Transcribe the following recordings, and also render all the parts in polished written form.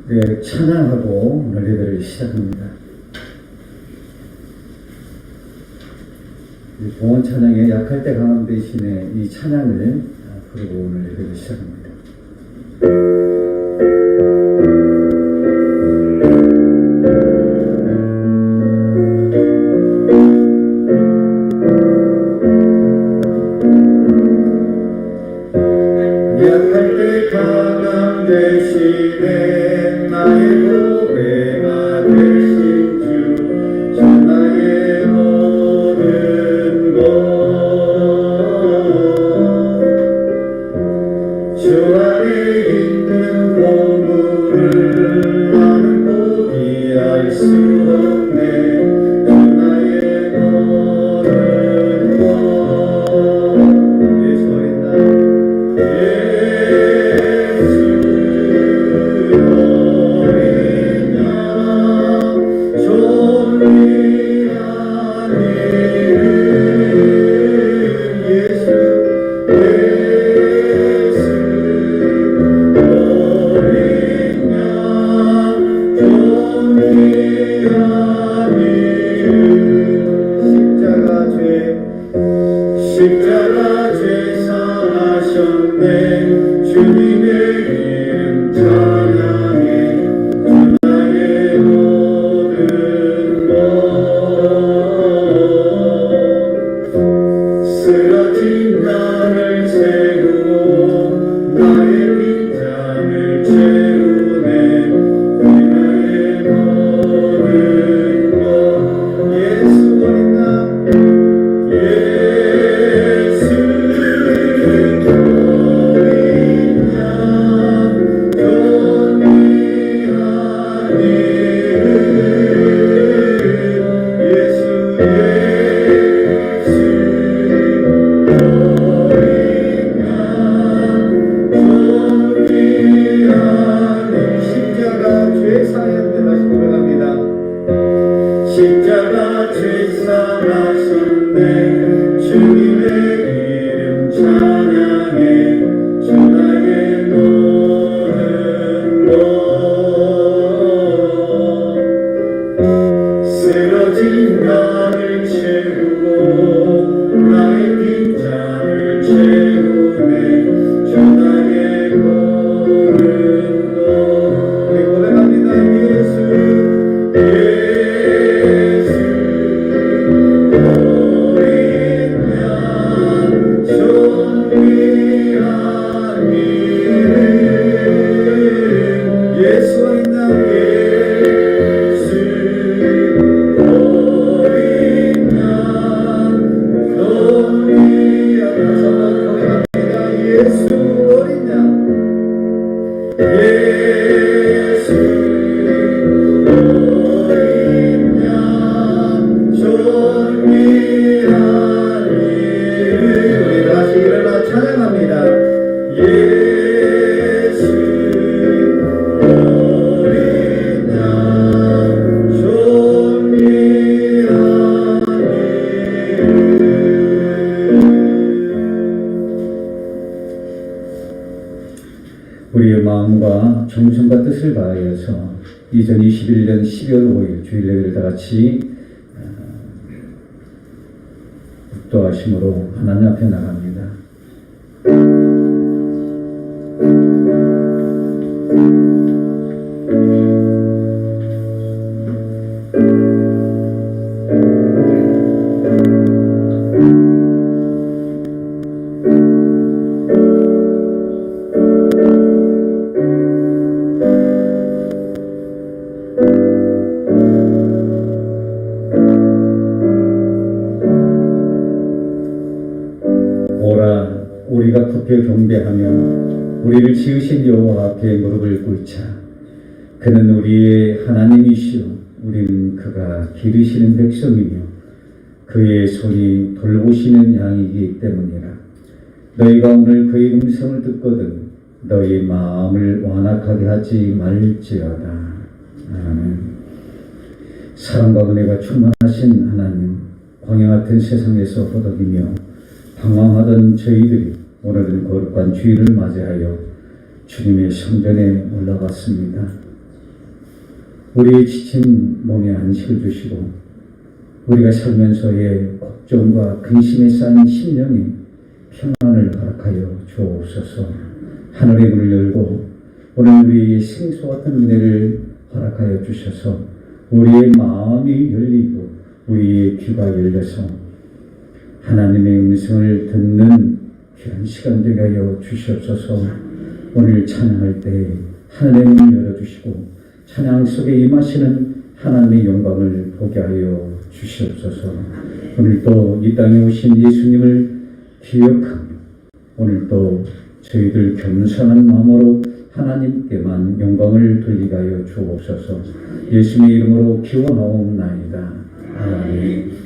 네, 찬양하고 오늘 예배를 시작합니다. 봉헌 찬양에 약할 때 강함 대신에 이 찬양을 부르고 오늘 예배를 시작합니다. 약할 때 강함 대신에 나의 보배가 되신 주 나의 모든 것 주 안에 있는 보물을 나는 포기할 수 없네. 주 나의 모든 것 예수 어린 날 십자가 죄 사하셨네. 주님의 이름 찬양해. 주 나의 모든 것 쓰러진 나를 세우고 나의 빈장을 채우네. 주 나의 모든 것 예수 어린 날 십자가 죄 사하셨네. 주님의 이름 찬양해. 주 나의 모든 것 쓰러진 나를 채우고 나의 빈장을 채우네. 주 나의 모든 것 우리 고백합니다. 예수 우리의 마음과 정성과 뜻을 다하여서 2021년 12월 5일 주일 예배를 다 같이 묵도하심으로 하나님 앞에 나갑니다. 우리가 급히 경배하며 우리를 지으신 여호와 앞에 무릎을 꿇자. 그는 우리의 하나님이시오. 우리는 그가 기르시는 백성이며 그의 손이 돌보시는 양이기 때문이라. 너희가 오늘 그의 음성을 듣거든 너희 마음을 완악하게 하지 말지어다. 아멘. 사랑과 은혜가 충만하신 하나님, 광야 같은 세상에서 허덕이며 방황하던 저희들이 오늘은 거룩한 주일을 맞이하여 주님의 성전에 올라갔습니다. 우리의 지친 몸에 안식을 주시고 우리가 살면서의 걱정과 근심에 쌓인 심령에 평안을 허락하여 주옵소서. 하늘의 문을 열고 오늘 우리의 생수 같은 은혜를 허락하여 주셔서 우리의 마음이 열리고 우리의 귀가 열려서 하나님의 음성을 듣는 귀한 시간 되게 하여 주시옵소서. 오늘 찬양할 때 하늘의 문을 열어주시고 찬양 속에 임하시는 하나님의 영광을 보게 하여 주시옵소서. 오늘도 이 땅에 오신 예수님을 기억하며 오늘도 저희들 겸손한 마음으로 하나님께만 영광을 돌리게 하여 주옵소서. 예수님의 이름으로 기원하옵나이다. 아멘.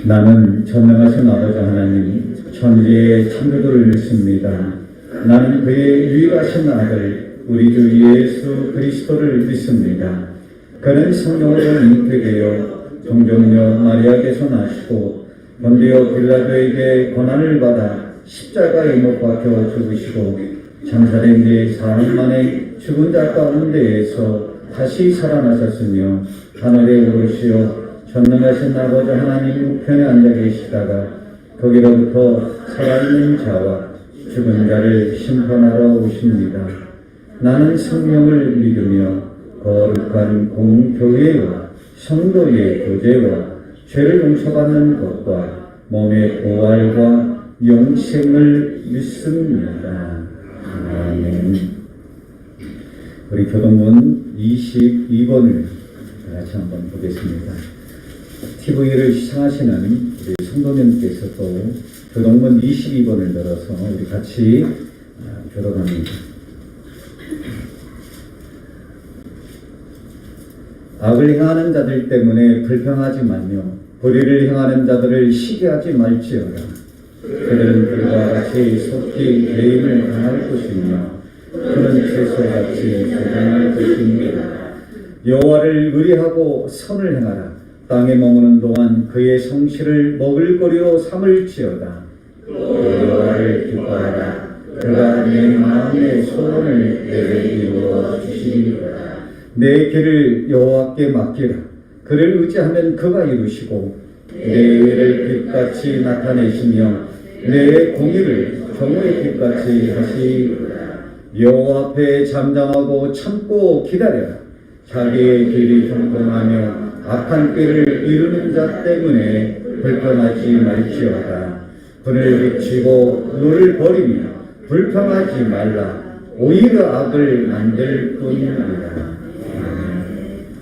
나는 전능하신 아버지 하나님 천지의 창조주를 믿습니다. 나는 그의 유일하신 아들 우리 주 예수 그리스도를 믿습니다. 그는 성령으로 잉태되어 종정녀 마리아께서 나시고 본디오 빌라도에게 고난을 받아 십자가에 못 박혀 죽으시고 장사된 뒤 사흘 만에 죽은 자 가운데에서 다시 살아나셨으며 하늘에 오르시어 전능하신 아버지 하나님 우편에 앉아 계시다가 거기로부터 살아있는 자와 죽은 자를 심판하러 오십니다. 나는 성령을 믿으며 거룩한 공교회와 성도의 교제와 죄를 용서받는 것과 몸의 부활과 영생을 믿습니다. 아멘. 우리 교동문 22번을 같이 한번 보겠습니다. TV를 시청하시는 우리 성도님께서 또 교동문 22번을 들어서 우리 같이 교독합니다. 악을 행하는 자들 때문에 불평하지 말며 불의를 행하는 자들을 시기하지 말지어다. 그들은 불과 같이 속히 배임을 당할 것이며 그는 채소같이 소장할 것입니다. 여호와를 의뢰하고 선을 행하라. 땅에 머무는 동안 그의 성실을 먹을거리로 삼을지어다. 여호와를 기뻐하라. 그가 내 마음의 소원을 내게 이루어 주시리로다. 내 길을 여호와께 맡기라. 그를 의지하면 그가 이루시고 내 의를 빛같이 나타내시며 내 공의를 정오의 빛같이 하시리로다. 여호와 앞에 잠잠하고 참고 기다려라. 자기의 길이 형통하며 악한 길을 이루는 자 때문에 불평하지 말지어다. 불을 비추고 눈을 버리며 불평하지 말라. 오히려 악을 만들 뿐이다.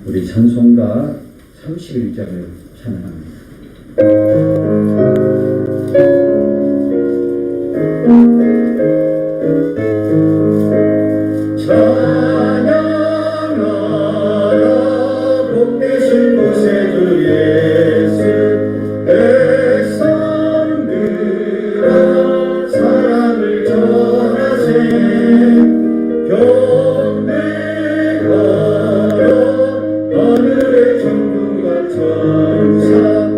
우리 찬송가 31장을 찬양합니다. 하늘의 천둥과 천사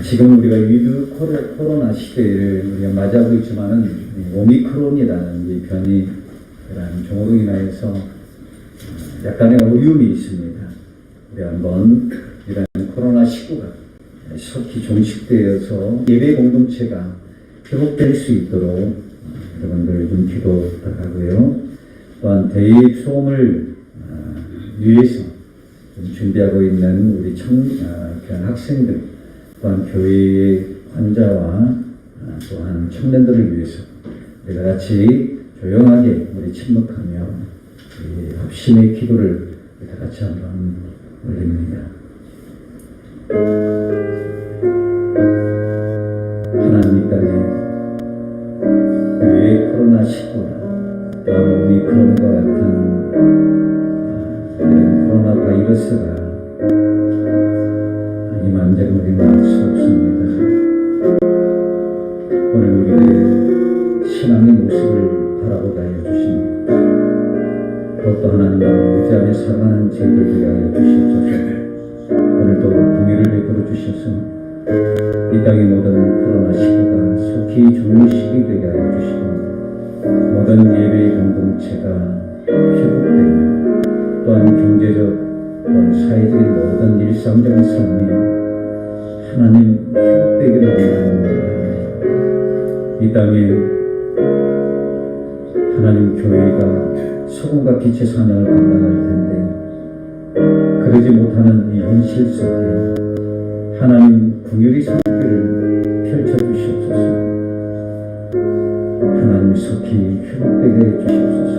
지금 우리가 위드 코로나 시대를 우리가 맞이하고 있지만은 오미크론이라는 이 변이라는 종으로 인하여서 약간의 어려움이 있습니다. 우리 한번 이런 코로나19가 속히 종식되어서 예배 공동체가 회복될 수 있도록 여러분들 좀 기도 부탁하고요. 또한 대입 수험을 위해서 준비하고 있는 우리 학생들, 또한 교회의 환자와 또한 청년들을 위해서 우리가 같이 조용하게 우리 침묵하며 우리 합심의 기도를 다 같이 한번 올립니다. 하나님 이 땅에 왜 코로나19나 또한 오미크론과 같은 이런 코로나 바이러스가 임한다는 우리는 알 수 없습니다. 오늘 우리의 신앙의 모습을 바라보게 하여 주시니 더욱더 하나님을 의지하며 살아가는 저희들 되게 하여 주시옵소서. 오늘도 긍휼을 베풀어 주셔서 이 땅의 모든 코로나19가 속히 종식이 되게 하여 주시고 모든 예배의 공동체가 회복되며 또한 경제적 또한 사회적인 모든 일상적인 삶이 하나님 회복되기를 원합니다. 이 땅에 하나님 교회가 소금과 빛의 사명을 감당할 텐데 그러지 못하는 이 현실 속에 하나님 긍휼의 손길을 펼쳐주시옵소서. 하나님 속히 회복되게 해주시옵소서.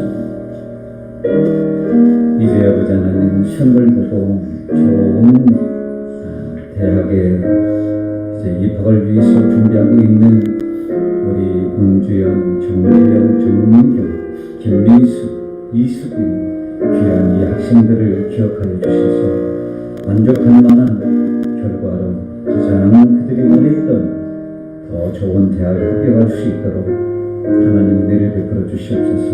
이제 아버지 하나님 시험을 보고 좋은 대학에 이제 입학을 위해서 준비하고 있는 우리 문주영, 정주영, 정민경, 김민수, 이수빈 귀한 이 학생들을 기억하여 주셔서 만족할 만한 결과로 가장 그들이 원했던 더 좋은 대학에 합격할 수 있도록 하나님 은혜를 베풀어 주시옵소서.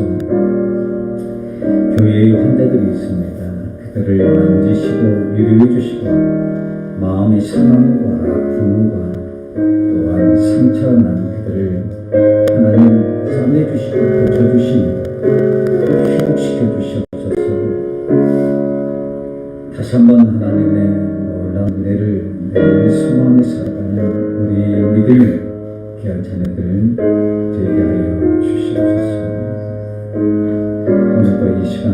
교회의 환자들이 있습니다. 그들을 만지시고 위로해 주시고 마음의 상함과 아픔과 또한 상처난 그들을 하나님 싸매주시고 고쳐주시며 회복시켜 주시옵소서. 다시 한번 하나님의 놀라운 은혜를 늘 소망하며 살아가는 우리 믿음의 귀한 자녀들 되게 하여 주시옵소서. 오늘도 이 시간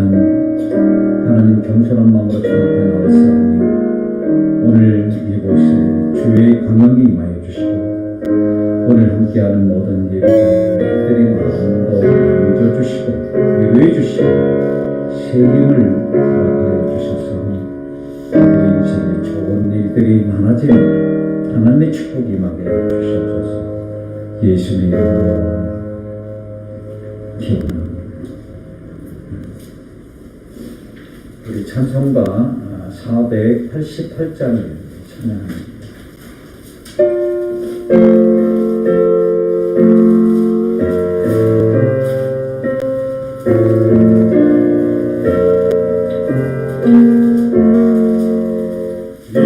하나님 겸손한 마음으로 주 앞에 나왔사오니 오늘 이곳에 주의 광명이 임하여 주시고 오늘 함께하는 모든 예배자들의 마음도 만져주시고 위로해 주시고 새 힘을 허락하여 주셔서 그들의 인생에 좋은 일들이 많아지는 하나님의 축복이 임하게 주시옵소서. 예수님의 이름으로 기원합니다. 우리 찬송가 488장을 찬양합니다. 이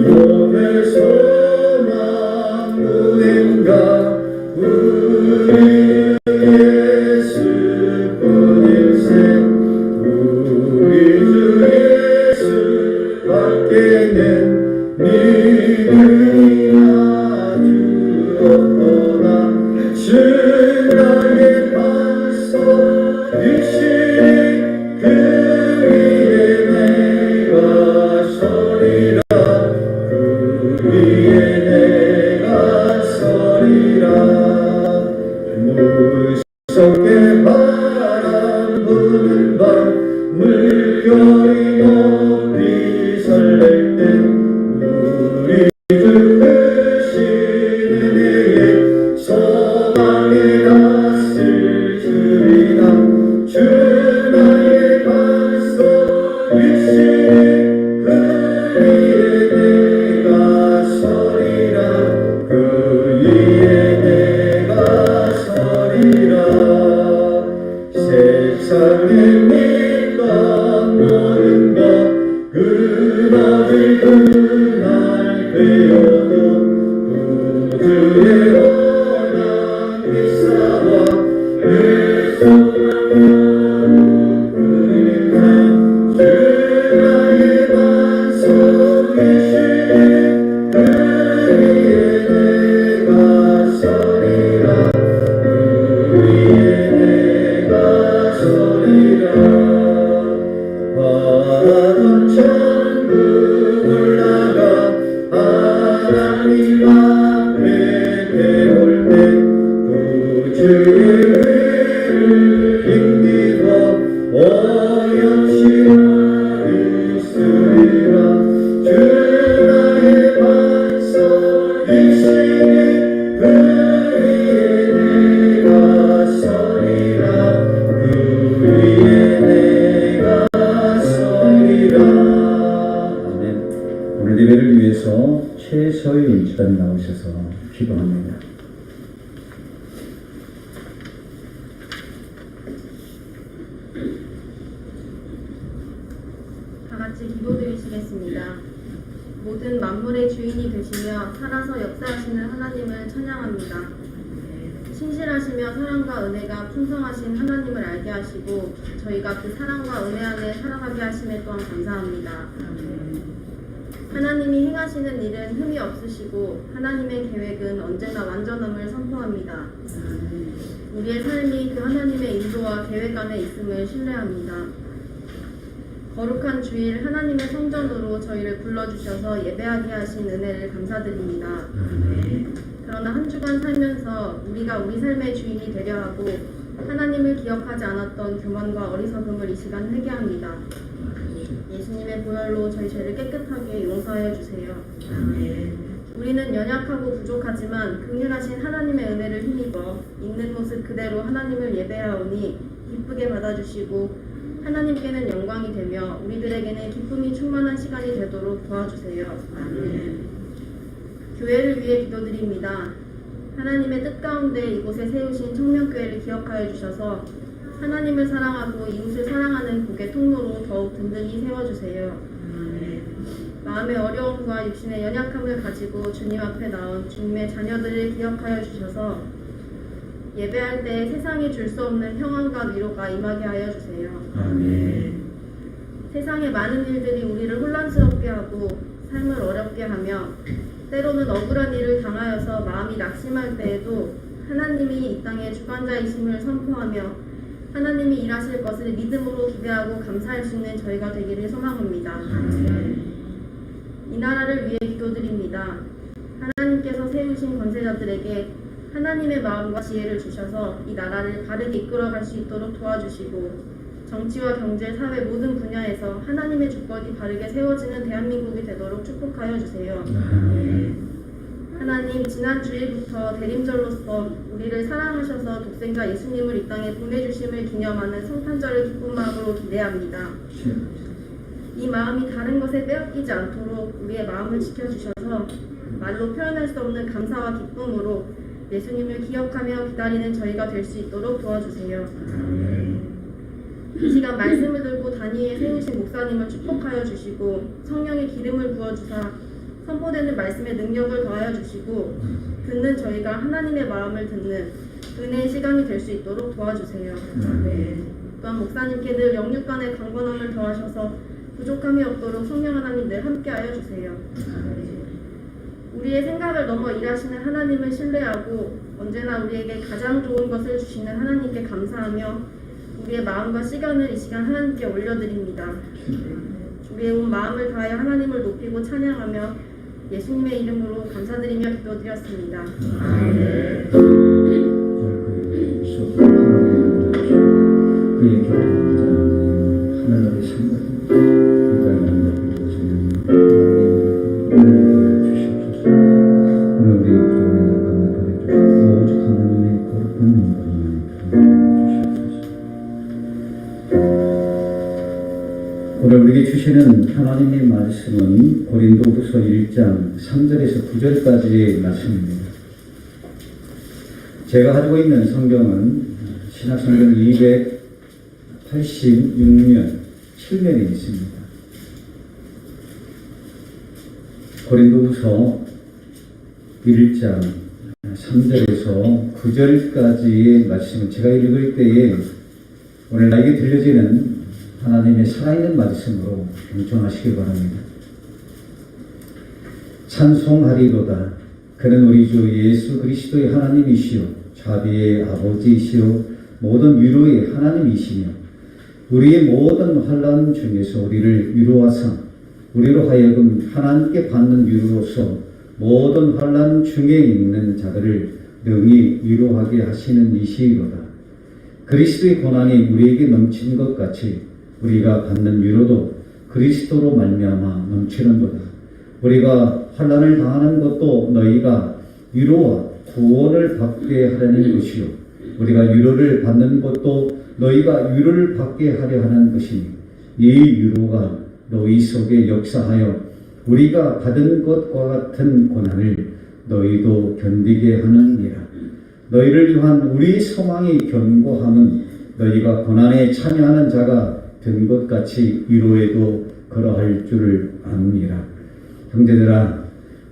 몸의 소망 누군가 우리 예수뿐일세 우리 주 예수 밖에는 오늘 예배를 위해서 최서윤 집사님 나오셔서 기도합니다. 다 같이 기도드리시겠습니다. 모든 만물의 주인이 되시며 살아서 역사하시는 하나님을 찬양합니다. 신실하시며 사랑과 은혜가 풍성하신 하나님을 알게 하시고 저희가 그 사랑과 은혜 안에 살아가게 하심에 또한 감사합니다. 하나님이 행하시는 일은 흠이 없으시고 하나님의 계획은 언제나 완전함을 선포합니다. 우리의 삶이 그 하나님의 인도와 계획 안에 있음을 신뢰합니다. 거룩한 주일 하나님의 성전으로 저희를 불러주셔서 예배하게 하신 은혜를 감사드립니다. 그러나 한 주간 살면서 우리가 우리 삶의 주인이 되려 하고 하나님을 기억하지 않았던 교만과 어리석음을 이 시간 회개합니다. 예수님의 보혈로 저희 죄를 깨끗하게 용서하여 주세요. 우리는 연약하고 부족하지만 긍휼하신 하나님의 은혜를 힘입어 있는 모습 그대로 하나님을 예배하오니 기쁘게 받아주시고 하나님께는 영광이 되며 우리들에게는 기쁨이 충만한 시간이 되도록 도와주세요. 교회를 위해 기도드립니다. 하나님의 뜻 가운데 이곳에 세우신 청년교회를 기억하여 주셔서 하나님을 사랑하고 이웃을 사랑하는 복의 통로로 더욱 든든히 세워주세요. 마음의 어려움과 육신의 연약함을 가지고 주님 앞에 나온 주님의 자녀들을 기억하여 주셔서 예배할 때 세상이 줄 수 없는 평안과 위로가 임하게 하여 주세요. 세상의 많은 일들이 우리를 혼란스럽게 하고 삶을 어렵게 하며 때로는 억울한 일을 당하여서 마음이 낙심할 때에도 하나님이 이 땅의 주관자이심을 선포하며 하나님이 일하실 것을 믿음으로 기대하고 감사할 수 있는 저희가 되기를 소망합니다. 이 나라를 위해 기도드립니다. 하나님께서 세우신 권세자들에게 하나님의 마음과 지혜를 주셔서 이 나라를 바르게 이끌어갈 수 있도록 도와주시고 정치와 경제, 사회 모든 분야에서 하나님의 주권이 바르게 세워지는 대한민국이 되도록 축복하여 주세요. 하나님, 지난 주일부터 대림절로서 우리를 사랑하셔서 독생자 예수님을 이 땅에 보내주심을 기념하는 성탄절을 기쁜 마음으로 기대합니다. 이 마음이 다른 것에 빼앗기지 않도록 우리의 마음을 지켜주셔서 말로 표현할 수 없는 감사와 기쁨으로 예수님을 기억하며 기다리는 저희가 될 수 있도록 도와주세요. 이 시간 말씀을 들고 단위에 세우신 목사님을 축복하여 주시고 성령의 기름을 부어주사 선포되는 말씀의 능력을 더하여 주시고 듣는 저희가 하나님의 마음을 듣는 은혜의 시간이 될 수 있도록 도와주세요. 또한 목사님께 늘 영육간의 강건함을 더하셔서 부족함이 없도록 성령 하나님 늘 함께하여 주세요. 우리의 생각을 넘어 일하시는 하나님을 신뢰하고 언제나 우리에게 가장 좋은 것을 주시는 하나님께 감사하며 우리의 마음과 시간을 이 시간 하나님께 올려드립니다. 우리의 온 마음을 다하여 하나님을 높이고 찬양하며 예수님의 이름으로 감사드리며 기도드렸습니다. 그의 교통자 하늘나라의 생각입니다. 그가 주시옵소서. 오늘 우리 기도에 감사드려 주시고 오직 하나님의 거룩한 영광을 주시옵소서. 오늘 우리에게 주시는 하나님의 말씀은 고린도후서 1장 3절에서 9절까지의 말씀입니다. 제가 가지고 있는 성경은 신약성경 286면 7면에 있습니다. 고린도후서 1장 3절에서 9절까지의 말씀을 제가 읽을 때에 오늘 나에게 들려지는 하나님의 살아있는 말씀으로 경청하시길 바랍니다. 찬송하리로다. 그는 우리 주 예수 그리스도의 하나님이시요 자비의 아버지이시요 모든 위로의 하나님이시며 우리의 모든 환난 중에서 우리를 위로하사 우리로 하여금 하나님께 받는 위로로서 모든 환난 중에 있는 자들을 능히 위로하게 하시는 이시로다. 그리스도의 고난이 우리에게 넘친 것 같이 우리가 받는 위로도 그리스도로 말미암아 넘치는도다. 우리가 환난을 당하는 것도 너희가 위로와 구원을 받게 하려는 것이요 우리가 위로를 받는 것도 너희가 위로를 받게 하려 하는 것이니 이 위로가 너희 속에 역사하여 우리가 받은 것과 같은 고난을 너희도 견디게 하느니라. 너희를 위한 우리 소망이 견고함은 너희가 고난에 참여하는 자가 된 것 같이 위로에도 그러할 줄을 압니다. 형제들아,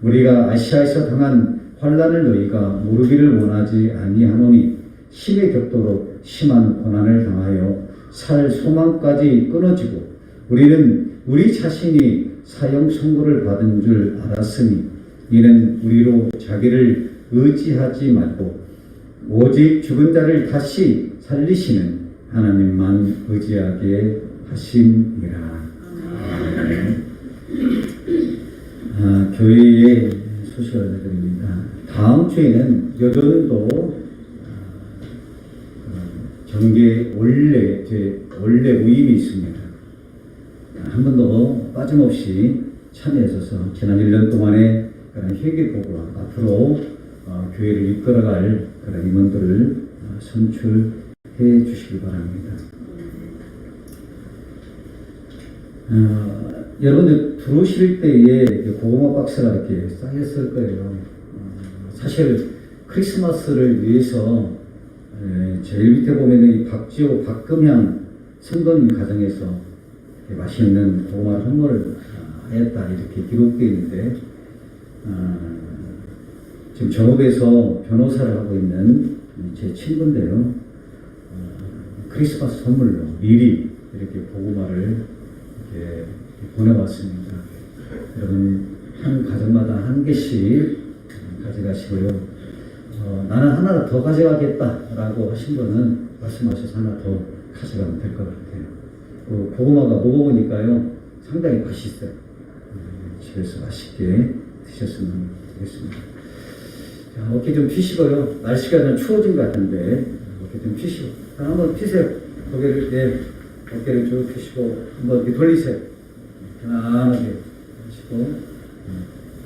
우리가 아시아에서 당한 환난을 너희가 모르기를 원하지 아니하노니 심히 격도로 심한 고난을 당하여 살 소망까지 끊어지고 우리는 우리 자신이 사형 선고를 받은 줄 알았으니 이는 우리로 자기를 의지하지 말고 오직 죽은 자를 다시 살리시는 하나님만 의지하게 하심이라. 교회의 소식을 알려드립니다. 다음 주에는 여전도 정계 원래 모임이 있습니다. 한 번도 빠짐없이 참여하셔서 지난 1년 동안의 그런 회개보고와 앞으로 교회를 이끌어갈 그런 임원들을 선출해 주시기 바랍니다. 여러분들 들어오실 때에 고구마 박스가 이렇게 쌓였을 거예요. 사실 크리스마스를 위해서 제일 밑에 보면은 이 박지호, 박금향 성도님 가정에서 맛있는 고구마 선물을 하였다 이렇게 기록되어 있는데 지금 전업에서 변호사를 하고 있는 제 친구인데요. 크리스마스 선물로 미리 이렇게 고구마를 이렇게 보내왔습니다. 여러분 한 가정마다 한 개씩 가져가시고요. 나는 하나 더 가져가겠다라고 하신 분은 말씀하셔서 하나 더 가져가면 될 것 같아요. 고구마가 먹어보니까요 상당히 맛있어요. 집에서 맛있게 드셨으면 좋겠습니다. 자, 어깨 좀 피시고요. 날씨가 좀 추워진 것 같은데 어깨 좀 피시고 한번 피세요. 어깨를 쭉 피시고 한번 이렇게 돌리세요. 편안하게 하시고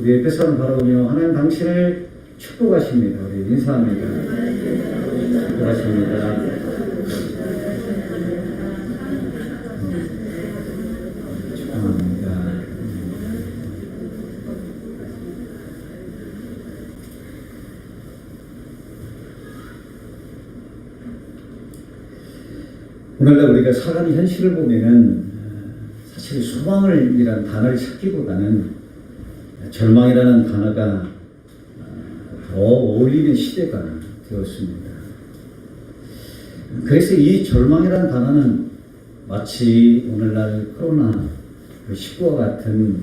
우리 옆에 사람 바라보며 하나님 당신을 축복하십니다. 우리 인사합니다. 축복하십니다. 축복합니다. 오늘날 우리가 살아가는 현실을 보면은 사실 소망을이란 단어를 찾기보다는 절망이라는 단어가 더 어울리는 시대가 되었습니다. 그래서 이 절망이라는 단어는 마치 오늘날 코로나19와 같은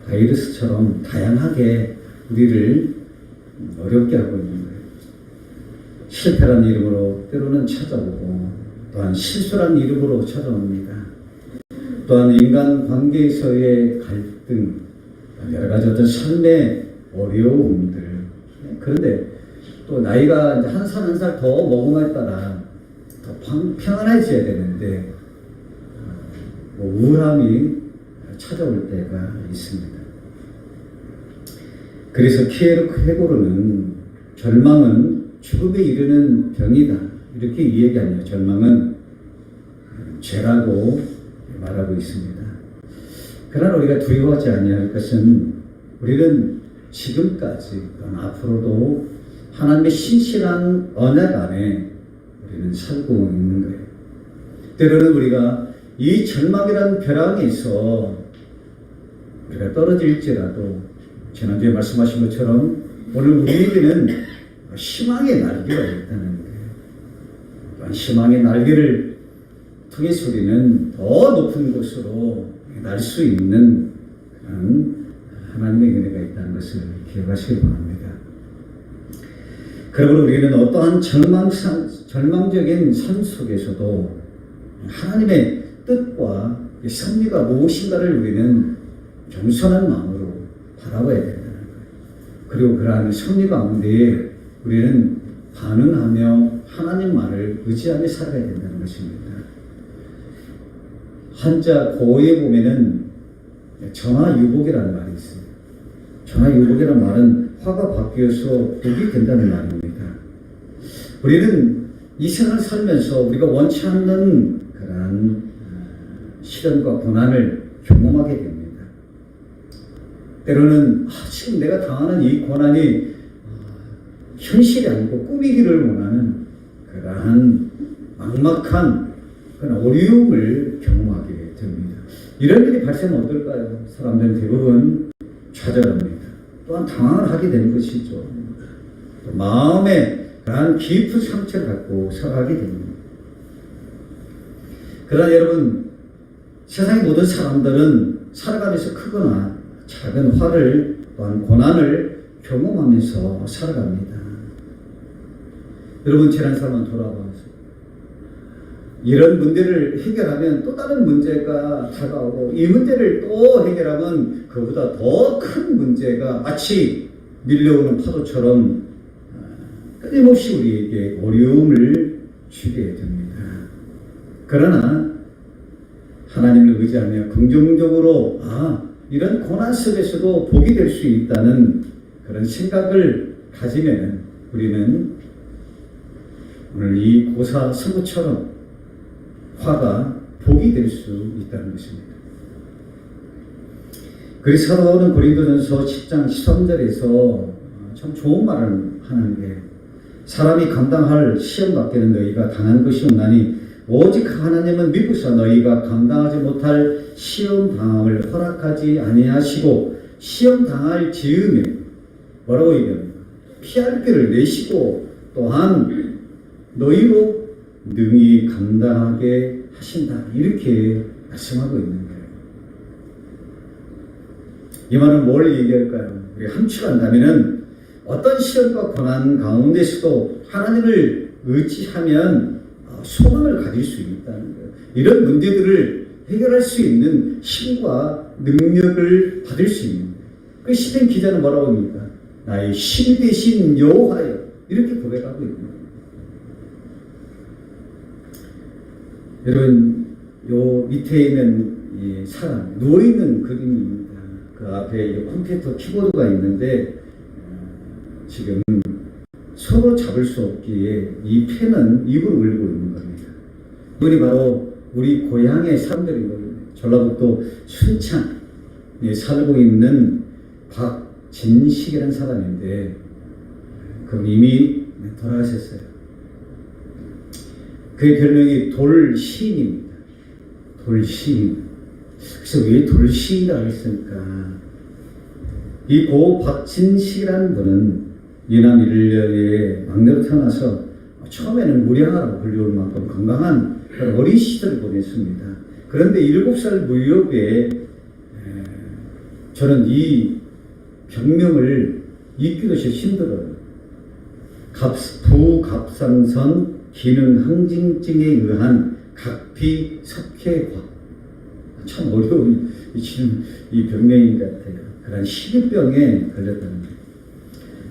바이러스처럼 다양하게 우리를 어렵게 하고 있는 거예요. 실패라는 이름으로 때로는 찾아오고 또한 실수라는 이름으로 찾아옵니다. 또한 인간 관계에서의 갈등, 여러 가지 어떤 삶의 어려움들. 그런데 또 나이가 이제 한 살 한 살 더 먹음에 따라 더 평안해져야 되는데 우울함이 찾아올 때가 있습니다. 그래서 키에르 헤고르는 절망은 죽음에 이르는 병이다 이렇게 이야기하며 절망은 죄라고 말하고 있습니다. 그러나 우리가 두려워하지 아니할 것은 우리는 지금까지 앞으로도 하나님의 신실한 언약 안에 우리는 살고 있는 거예요. 때로는 우리가 이 절망이라는 벼랑에서 우리가 떨어질지라도 지난주에 말씀하신 것처럼 오늘 우리에게는 희망의 날개가 있다는 거예요. 희망의 날개를 통해서 우리는 더 높은 곳으로 날 수 있는 그런 하나님의 은혜가 있다는 것을 기억하시기 바랍니다. 그러므로 우리는 어떠한 절망적인 삶 속에서도 하나님의 뜻과 섭리가 무엇인가를 우리는 겸손한 마음으로 바라봐야 된다는 거예요. 그리고 그러한 섭리 가운데 우리는 반응하며 하나님 말을 의지하며 살아야 된다는 것입니다. 한자 고어에 보면은 전화유복이라는 말이 있어요. 전화유복이라는 말은 화가 바뀌어서 복이 된다는 말입니다. 우리는 이 생을 살면서 우리가 원치 않는 그러한 시련과 고난을 경험하게 됩니다. 때로는 지금 내가 당하는 이 고난이 현실이 아니고 꿈이기를 원하는 그러한 막막한 그런 어려움을 경험하게 됩니다. 이런 일이 발생하면 어떨까요? 사람들은 대부분 좌절합니다. 또한 당황을 하게 되는 것이죠. 또 마음에 그러한 깊은 상처를 갖고 살아가게 됩니다. 그러나 여러분, 세상의 모든 사람들은 살아가면서 크거나 작은 화를 또한 고난을 경험하면서 살아갑니다. 여러분, 지난 삶만 돌아봐서 이런 문제를 해결하면 또 다른 문제가 다가오고 이 문제를 또 해결하면 그보다 더 큰 문제가 마치 밀려오는 파도처럼 끊임없이 우리에게 어려움을 주게 됩니다. 그러나 하나님을 의지하며 긍정적으로 이런 고난 속에서도 복이 될 수 있다는 그런 생각을 가지면 우리는 오늘 이 고사 선고처럼 화가 복이 될 수 있다는 것입니다. 그래서 사도 바울은 고린도전서 10장 13절에서 참 좋은 말을 하는 게 사람이 감당할 시험 밖에는 너희가 당한 것이 없나니 오직 하나님은 미루사 너희가 감당하지 못할 시험 당함을 허락하지 아니하시고 시험 당할 즈음에 뭐라고 얘기합니까? 피할 길을 내시고 또한 너희로 능히 감당하게 하신다. 이렇게 말씀하고 있는 거예요. 이 말은 뭘 얘기할까요? 우리 함축한다면은 어떤 시험과 고난 가운데서도 하나님을 의지하면 소망을 가질 수 있다는 거예요. 이런 문제들을 해결할 수 있는 힘과 능력을 받을 수 있는 거예요. 그 시편 기자는 뭐라고 합니까? 나의 힘 대신 여호와여 이렇게 고백하고 있는 거예요. 여러분, 요 밑에 있는 이 사람 누워있는 그림입니다. 그 앞에 컴퓨터 키보드가 있는데 지금 서로 잡을 수 없기에 이 펜은 입으로 울리고 있는 겁니다. 이분이 바로 우리 고향의 사람들이거든요. 전라북도 순창에 살고 있는 박진식이라는 사람인데 그분 이미 돌아가셨어요. 그의 별명이 돌시인입니다. 돌시인. 그래서 왜 돌시인이라고 했습니까? 이 고 박진식이라는 분은 이남 일녀의 막내로 태어나서 처음에는 무량하라고 불리울 만큼 건강한 어린 시절을 보냈습니다. 그런데 7살 무렵에 저는 이 병명을 잊기도 힘들어요. 부갑상선 기능 항진증에 의한 각피석회과. 참 어려운 이 병명인 것 같아요. 그런 식이병에 걸렸다는 거예요.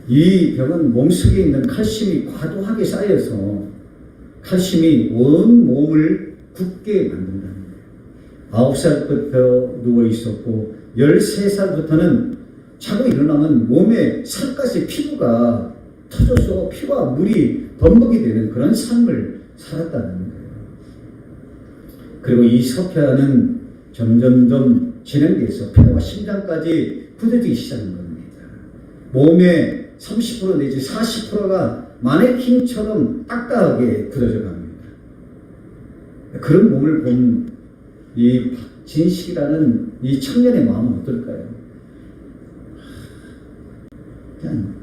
이 병은 몸속에 있는 칼슘이 과도하게 쌓여서 칼슘이 온 몸을 굳게 만든다는 거예요. 9살부터 누워 있었고 13살부터는 자고 일어나면 몸에 살갗의 피부가 터져서 피와 물이 범벅이 되는 그런 삶을 살았다는 거예요. 그리고 이 석회화는 점점점 진행돼서 폐와 심장까지 굳어지기 시작한 겁니다. 몸의 30% 내지 40%가 마네킹처럼 딱딱하게 굳어져 갑니다. 그런 몸을 본 이 박진식이라는 이 청년의 마음은 어떨까요? 그냥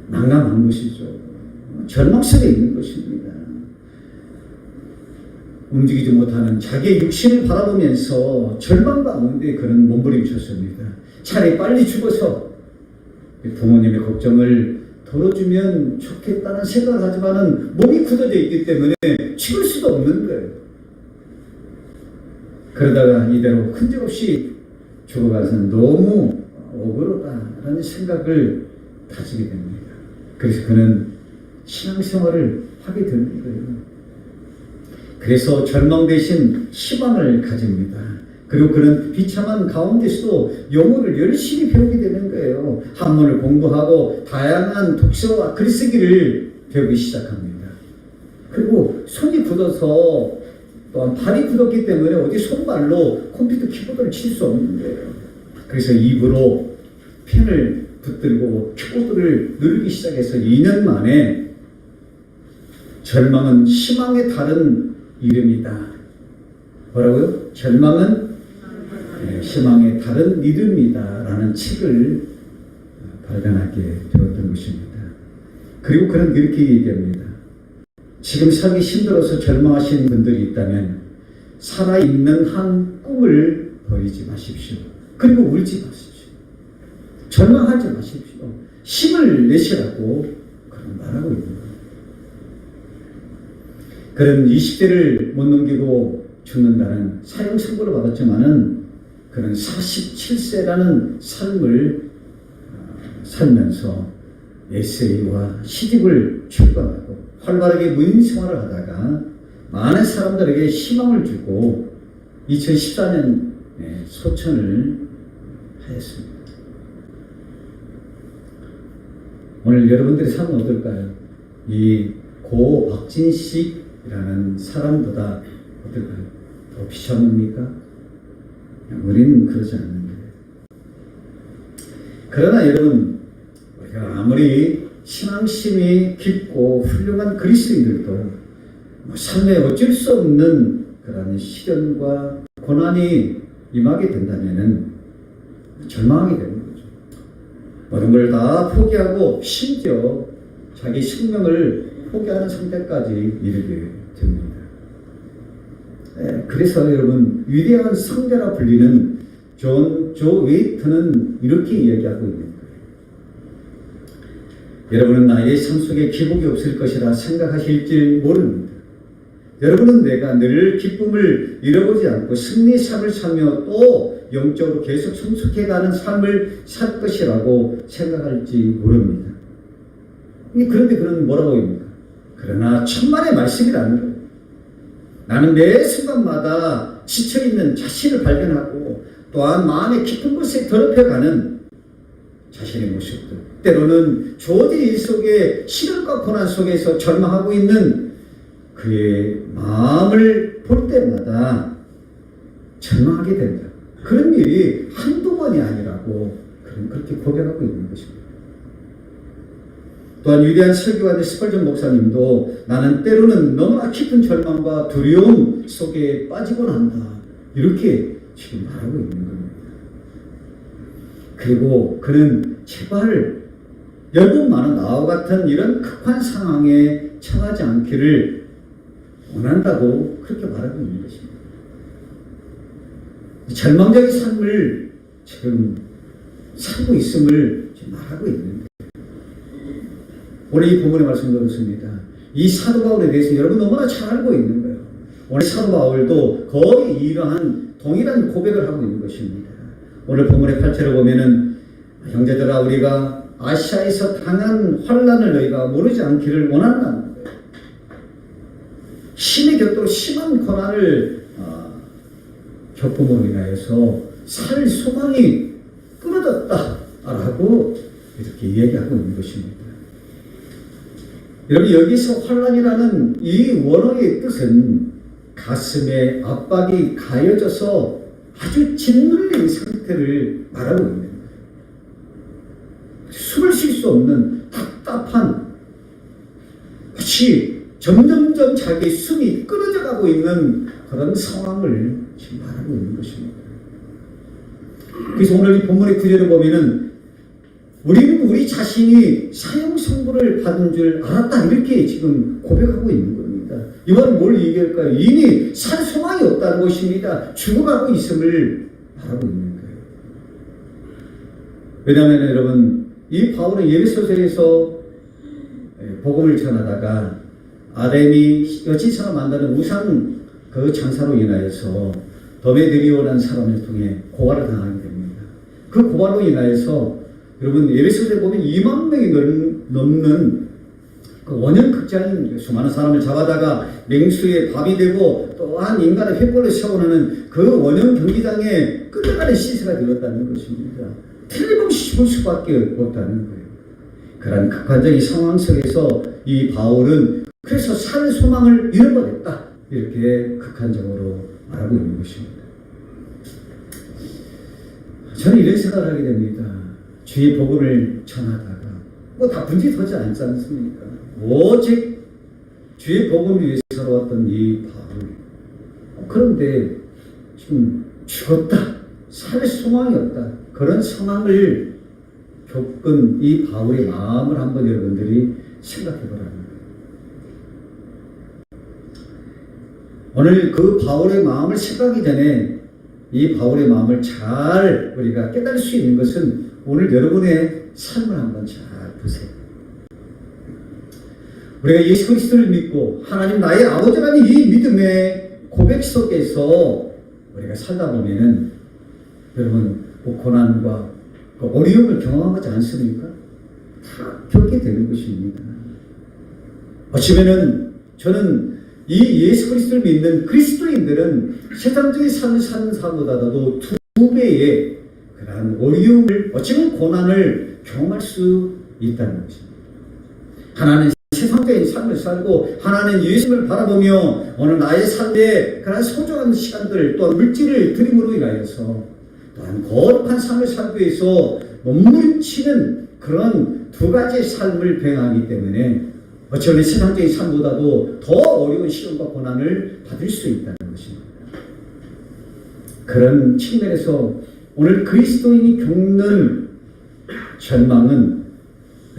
난감한 것이죠. 절망 속에 있는 것입니다. 움직이지 못하는 자기의 육신을 바라보면서 절망 가운데 그런 몸부림쳤습니다. 차라리 빨리 죽어서 부모님의 걱정을 덜어주면 좋겠다는 생각을 하지만은 몸이 굳어져 있기 때문에 죽을 수도 없는 거예요. 그러다가 이대로 흔적없이 죽어가서는 너무 억울하다라는 생각을 가지게 됩니다. 그래서 그는 신앙생활을 하게 되는 거예요. 그래서 절망 대신 희망을 가집니다. 그리고 그런 비참한 가운데서도 영어를 열심히 배우게 되는 거예요. 한문을 공부하고 다양한 독서와 글쓰기를 배우기 시작합니다. 그리고 손이 굳어서 또한 발이 굳었기 때문에 어디 손발로 컴퓨터 키보드를 칠 수 없는 거예요. 그래서 입으로 펜을 붙들고 키보드를 누르기 시작해서 2년 만에 절망은 희망에 다른 이름이다. 뭐라고요? 절망은 희망의 다른 믿음이다 라는 책을 발간하게 되었던 것입니다. 그리고 그는 이렇게 얘기합니다. 지금 살기 힘들어서 절망하시는 분들이 있다면 살아있는 한 꿈을 버리지 마십시오. 그리고 울지 마십시오. 절망하지 마십시오. 힘을 내시라고 그런 말하고 있는 거예요. 그는 20대를 못 넘기고 죽는다는 사형 선고를 받았지만은 그는 47세라는 삶을 살면서 에세이와 시집을 출간하고 활발하게 무인 생활을 하다가 많은 사람들에게 희망을 주고 2014년 소천을 하였습니다. 오늘 여러분들의 삶은 어떨까요? 이 고 박진식이라는 사람보다 어떨까요? 더 비참합니까? 우리는 그러지 않는 거예요. 그러나 여러분, 우리가 아무리 신앙심이 깊고 훌륭한 그리스도인들도 삶에 어쩔 수 없는 그런 시련과 고난이 임하게 된다면 절망하게 되는 거죠. 모든 걸 다 포기하고 심지어 자기 생명을 포기하는 상태까지 이르게 됩니다. 그래서 여러분, 위대한 성자라 불리는 조 웨이트는 이렇게 이야기하고 있는 거예요. 여러분은 나의 삶 속에 기복이 없을 것이라 생각하실지 모릅니다. 여러분은 내가 늘 기쁨을 잃어보지 않고 승리의 삶을 살며 또 영적으로 계속 성숙해가는 삶을 살 것이라고 생각할지 모릅니다. 그런데 그는 뭐라고 합니까? 그러나 천만의 말씀이라는 거예요. 나는 매 순간마다 지쳐있는 자신을 발견하고 또한 마음의 깊은 곳에 더럽혀가는 자신의 모습들, 때로는 주어진 일 속에 시련과 고난 속에서 절망하고 있는 그의 마음을 볼 때마다 절망하게 된다. 그런 일이 한두 번이 아니라고 그렇게 고백하고 있는 것입니다. 또한 위대한 설교가인 스펄전 목사님도 나는 때로는 너무나 깊은 절망과 두려움 속에 빠지곤 한다. 이렇게 지금 말하고 있는 겁니다. 그리고 그는 제발 열분만은 나와 같은 이런 극한 상황에 처하지 않기를 원한다고 그렇게 말하고 있는 것입니다. 절망적인 삶을 지금 살고 있음을 지금 말하고 있는 거예요. 오늘 이 본문의 말씀 들었습니다. 이 사도 바울에 대해서 여러분 너무나 잘 알고 있는 거예요. 오늘 사도 바울도 거의 이러한 동일한 고백을 하고 있는 것입니다. 오늘 본문의 8절을 보면은 형제들아 우리가 아시아에서 당한 환난을 너희가 모르지 않기를 원한다는 거예요. 신의 곁으로 심한 고난을 겪음으로 인하여서 살 소망이 끊어졌다라고 이렇게 얘기하고 있는 것입니다. 여러분 여기서 환난이라는 이 원어의 뜻은 가슴에 압박이 가해져서 아주 짓눌린 상태를 말하고 있는 거예요. 숨을 쉴 수 없는 답답한 마치 점점점 자기 숨이 끊어져 가고 있는 그런 상황을 지금 말하고 있는 것입니다. 그래서 오늘 이 본문의 구절을 보면은 우리는 우리 자신이 사형 선고를 받은 줄 알았다 이렇게 지금 고백하고 있는 겁니다. 이 말은 뭘 얘기할까요? 이미 살 소망이 없다는 것입니다. 죽어가고 있음을 말하고 있는 거예요. 왜냐하면 여러분 이 바울은 예배소설에서 복음을 전하다가 아담이 여친처럼 만드는 우상 그 장사로 인하여서 더메드리오라는 사람을 통해 고발을 당하게 됩니다. 그 고발로 인하여서 여러분 예배소설에 보면 2만 명이 넘는 그 그 원형 극장인 수많은 사람을 잡아다가 맹수의 밥이 되고 또한 인간의 횃불을 세워놓는 그 원형 경기장에 끌려가는 시세가 되었다는 것입니다. 틀림없이 죽을 수밖에 없다는 거예요. 그런 극단적인 상황 속에서 이 바울은 그래서 살 소망을 잃어버렸다, 이렇게 극단적으로 말하고 있는 것입니다. 저는 이런 생각을 하게 됩니다. 주의 복음을 전하다가 뭐 다 분짓하지 않지 않습니까? 오직 주의 복음을 위해 살아왔던 이 바울, 그런데 지금 죽었다, 살 소망이 없다, 그런 상황을 겪은 이 바울의 마음을 한번 여러분들이 생각해 보라는 거예요. 오늘 그 바울의 마음을 생각하기 전에 이 바울의 마음을 잘 우리가 깨달을 수 있는 것은 오늘 여러분의 삶을 한번 잘 보세요. 우리가 예수 그리스도를 믿고 하나님 나의 아버지라는 이 믿음의 고백 속에서 우리가 살다 보면은 여러분 고난과 어려움을 경험하지 않습니까? 다 겪게 되는 것입니다. 어쩌면은 저는 이 예수 그리스도를 믿는 그리스도인들은 세상적인 삶을 사는 사람보다도 두 배의 그러한 어려움을, 어쩌면 고난을 경험할 수 있다는 것입니다. 하나는 세상적인 삶을 살고 하나는 예수를 바라보며 오늘 나의 삶에 그런 소중한 시간들 또한 물질을 드림으로 인하여서 또한 거룩한 삶을 살기 위해서 몸부림치는 그런 두 가지의 삶을 병하기 때문에 어쩌면 세상적인 삶보다도 더 어려운 시험과 고난을 받을 수 있다는 것입니다. 그런 측면에서 오늘 그리스도인이 겪는 절망은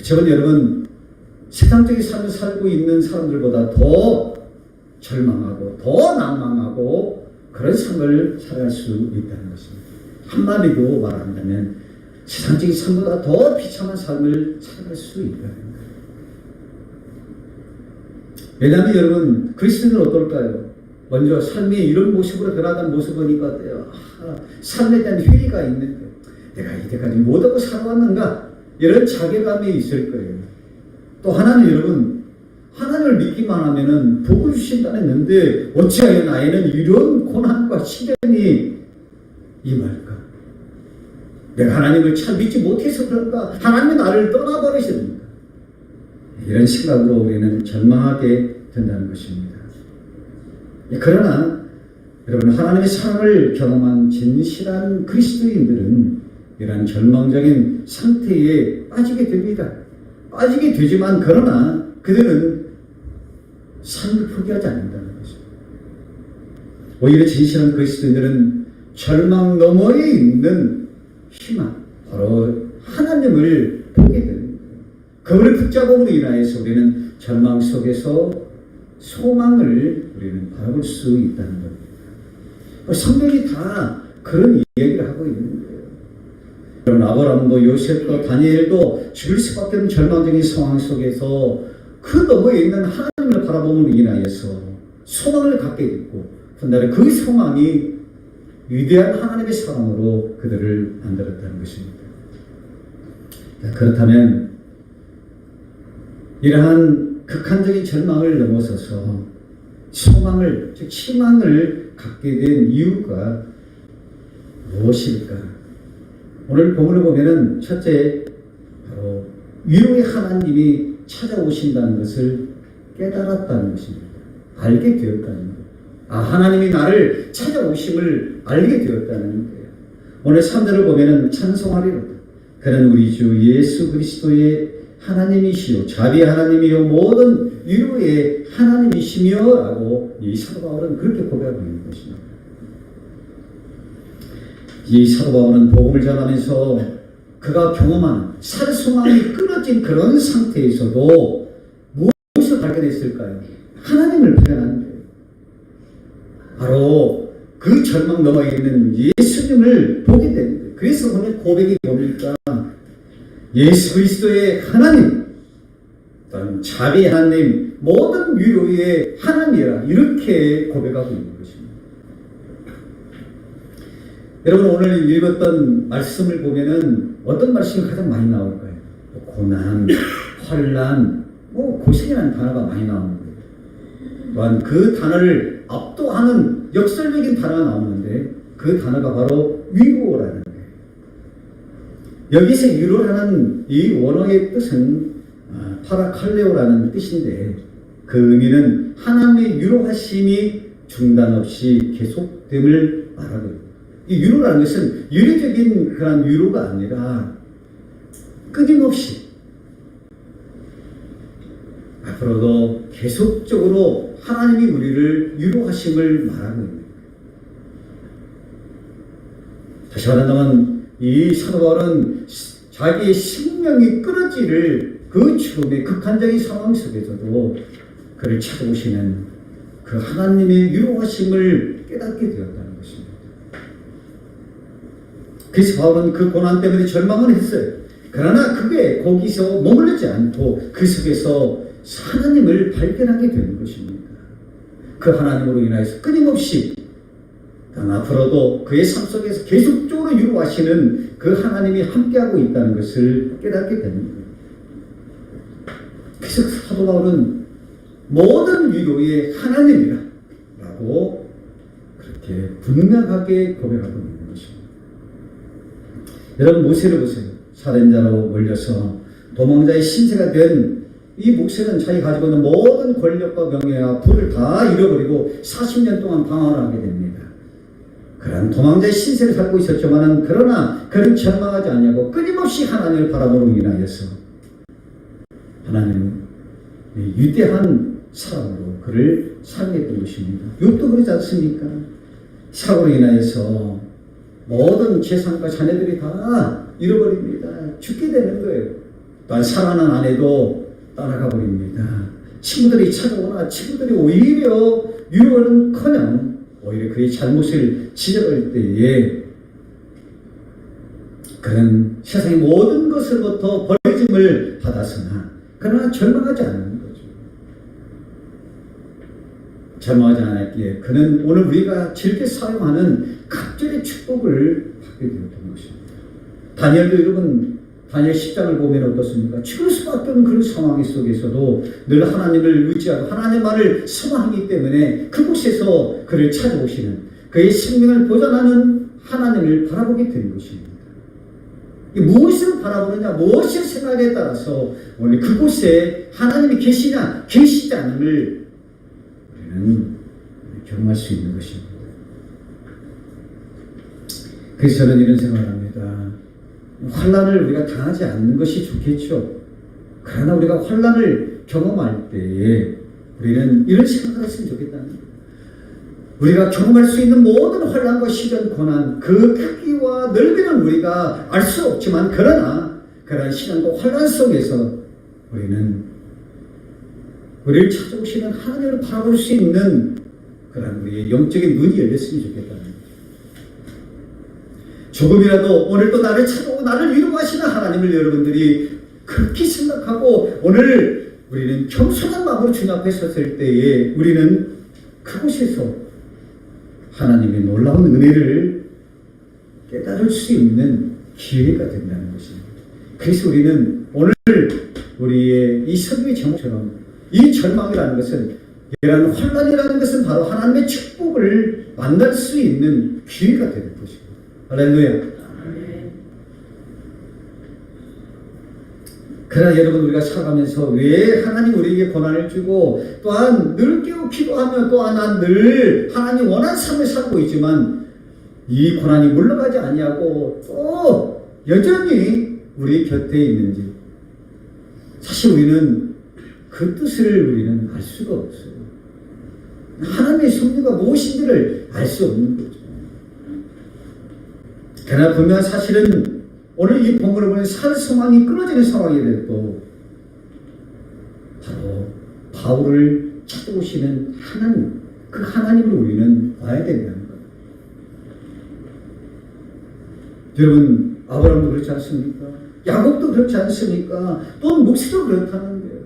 저는 여러분 세상적인 삶을 살고 있는 사람들보다 더 절망하고 더 낭망하고 그런 삶을 살아갈 수 있다는 것입니다. 한마디로 말한다면 세상적인 삶보다 더 비참한 삶을 살아갈 수 있다는 거예요. 왜냐하면 여러분 그리스도인은 어떨까요? 먼저 삶이 이런 모습으로 변화된 모습을 보니까 어때요? 삶에 대한 회의가 있는데 내가 이때까지 못 하고 살아왔는가? 이런 자괴감이 있을 거예요. 또 하나는 여러분 하나님을 믿기만 하면은 복을 주신다는 했는데 어찌하여 나에는 이런 고난과 시련이 임할까? 내가 하나님을 참 믿지 못해서 그럴까? 하나님이 나를 떠나버리십니까? 이런 생각으로 우리는 절망하게 된다는 것입니다. 그러나 여러분 하나님의 사랑을 경험한 진실한 그리스도인들은 이런 절망적인 상태에 빠지게 됩니다. 빠지게 되지만 그러나 그들은 삶을 포기하지 않는다는 것입니다. 오히려 진실한 그리스도인들은 절망 너머에 있는 희망, 바로 하나님을 보게 되는 거예요. 그분을 붙잡음으로 인하여서 우리는 절망 속에서 소망을 우리는 바라볼 수 있다는 겁니다. 성경이 다 그런 이야기를 하고 있는 거예요. 여러분 아브라함도 요셉도 다니엘도 죽을 수밖에 없는 절망적인 상황 속에서 그 너머에 있는 하나님을 바라봄으로 인하여서 소망을 갖게 됐고 훗날에 그 소망이 위대한 하나님의 사랑으로 그들을 만들었다는 것입니다. 그렇다면 이러한 극한적인 절망을 넘어서서 소망을, 즉 희망을 갖게 된 이유가 무엇일까? 오늘 본문을 보면은 첫째 바로 위로의 하나님이 찾아오신다는 것을 깨달았다는 것입니다. 알게 되었다는 거예요. 하나님이 나를 찾아오심을 알게 되었다는 거예요. 오늘 3절을 보면은 찬송하리로다. 그는 우리 주 예수 그리스도의 하나님이시요 자비의 하나님이요 모든 위로의 하나님이시며 라고 이 사도 바울은 그렇게 고백하고 있는 것입니다. 이 사도 바울은 복음을 전하면서 그가 경험한 살 소망이 끊어진 그런 상태에서도 무엇을 발견했을까요? 하나님을 발견한 거예요. 바로 그 절망 너머에 있는 예수님을 보게 되는 거예요. 그래서 오늘 고백이 뭡니까? 예수 그리스도의 하나님, 또는 자비의 하나님, 모든 위로의 하나님이라 이렇게 고백하고 있는 것입니다. 여러분 오늘 읽었던 말씀을 보면은 어떤 말씀이 가장 많이 나올까요? 고난, 환난, 고생이라는 단어가 많이 나오는 거예요. 또한 그 단어를 압도하는 역설적인 단어가 나오는데 그 단어가 바로 위로라는 거예요. 여기서 위로라는 이 원어의 뜻은 파라칼레오라는 뜻인데 그 의미는 하나님의 위로하심이 중단 없이 계속됨을 말하고 있습니다. 이 위로라는 것은 유례적인 그런 위로가 아니라 끊임없이 앞으로도 계속적으로 하나님이 우리를 위로하심을 말하고 있습니다. 다시 말한다면 이 사도 바울은 자기의 생명이 끊어지를 그 죽음의 극한적인 상황 속에서도 그를 찾아오시는 그 하나님의 위로하심을 깨닫게 되었다는 것입니다. 그래서 바울은 그 고난 때문에 절망을 했어요. 그러나 그게 거기서 머물르지 않고 그 속에서 하나님을 발견하게 되는 것입니다. 그 하나님으로 인하여서 끊임없이 앞으로도 그의 삶 속에서 계속적으로 위로하시는 그 하나님이 함께하고 있다는 것을 깨닫게 되는 거예요. 그래서 사도 바울은 모든 위로의 하나님이라고 그렇게 분명하게 고백하고 있는 것입니다. 여러분 모세를 보세요. 살인자로 몰려서 도망자의 신세가 된 이 모세는 자기 가지고 있는 모든 권력과 명예와 부를 다 잃어버리고 40년 동안 방황을 하게 됩니다. 그런 도망자의 신세를 살고 있었지만 그러나 그는 절망하지 않냐고 끊임없이 하나님을 바라보는 인하여서 하나님의 위대한 사랑으로 그를 사랑했던 것입니다. 욥도 그러지 않습니까? 사고로 인하여서 모든 재산과 자녀들이 다 잃어버립니다. 죽게 되는 거예요. 또한 사랑하는 아내도 떠나가 버립니다. 친구들이 찾아오나 친구들이 오히려 위로는커녕 오히려 그의 잘못을 지적할 때에 그는 세상의 모든 것으로부터 버려짐을 받았으나 그러나 절망하지 않는 거죠. 절망하지 않았기에 그는 오늘 우리가 즐겨 사용하는 각절의 축복을 받게 되었던 것입니다. 다니엘도 여러분 다니엘 10장을 보면 어떻습니까? 죽을 수밖에 없는 그런 상황 속에서도 늘 하나님을 의지하고 하나님만을 소망하기 때문에 그곳에서 그를 찾아오시는 그의 생명을 보존하는 하나님을 바라보게 되는 것입니다. 무엇을 바라보느냐, 무엇을 생각에 따라서 오늘 그곳에 하나님이 계시냐, 계시지 않음을 우리는 경험할 수 있는 것입니다. 그래서 저는 이런 생각을 합니다. 환난을 우리가 당하지 않는 것이 좋겠죠. 그러나 우리가 환난을 경험할 때에 우리는 이런 생각을 했으면 좋겠다는 거예요. 우리가 경험할 수 있는 모든 환난과 시련, 고난, 그 크기와 넓이는 우리가 알 수 없지만 그러나 그런 시련과 환난 속에서 우리는 우리를 찾아오시는 하나님을 바라볼 수 있는 그런 우리의 영적인 눈이 열렸으면 좋겠다는 거예요. 조금이라도 오늘도 나를 찾아오고 나를 위로하시는 하나님을 여러분들이 그렇게 생각하고 오늘 우리는 겸손한 마음으로 주님 앞에 섰을 때에 우리는 그곳에서 하나님의 놀라운 은혜를 깨달을 수 있는 기회가 된다는 것입니다. 그래서 우리는 오늘 우리의 이 설교의 제목처럼 이 절망이라는 것은 이런 환난이라는 것은 바로 하나님의 축복을 만날 수 있는 기회가 되는 것입니다. 할렐루야. 그러나 여러분 우리가 살아가면서 왜 하나님 우리에게 고난을 주고 또한 늘 깨어 기도하며 또한 난 늘 하나님 원하는 삶을 살고 있지만 이 고난이 물러가지 아니하고 또 여전히 우리 곁에 있는지 사실 우리는 그 뜻을 우리는 알 수가 없어요. 하나님의 섭리가 무엇인지를 알 수 없는 거죠. 그러나 분명한 사실은 오늘 이 본문을 보면 살 소망이 끊어지는 상황이라도 바로 바울을 찾아오시는 하나님, 그 하나님을 우리는 봐야 된다는 거예요. 여러분 아브라함도 그렇지 않습니까? 야곱도 그렇지 않습니까? 또 목사도 그렇다는데요.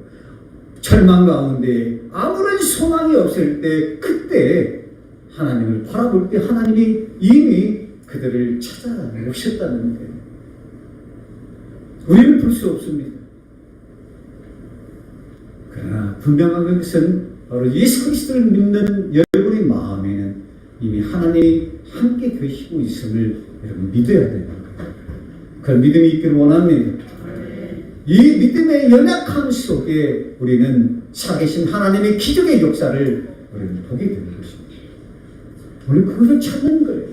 절망 가운데 아무런 소망이 없을 때 그때 하나님을 바라볼 때 하나님이 이미 그들을 찾아오셨다는 거예요. 우리는 볼 수 없습니다. 그러나 분명한 것은 바로 예수 그리스도를 믿는 여러분의 마음에는 이미 하나님이 함께 계시고 있음을 여러분 믿어야 되는 거예요. 그 믿음이 있기를 원합니다. 이 믿음의 연약함 속에 우리는 살아계신 하나님의 기적의 역사를 우리는 보게 되는 것입니다. 우리 그것을 찾는 거예요.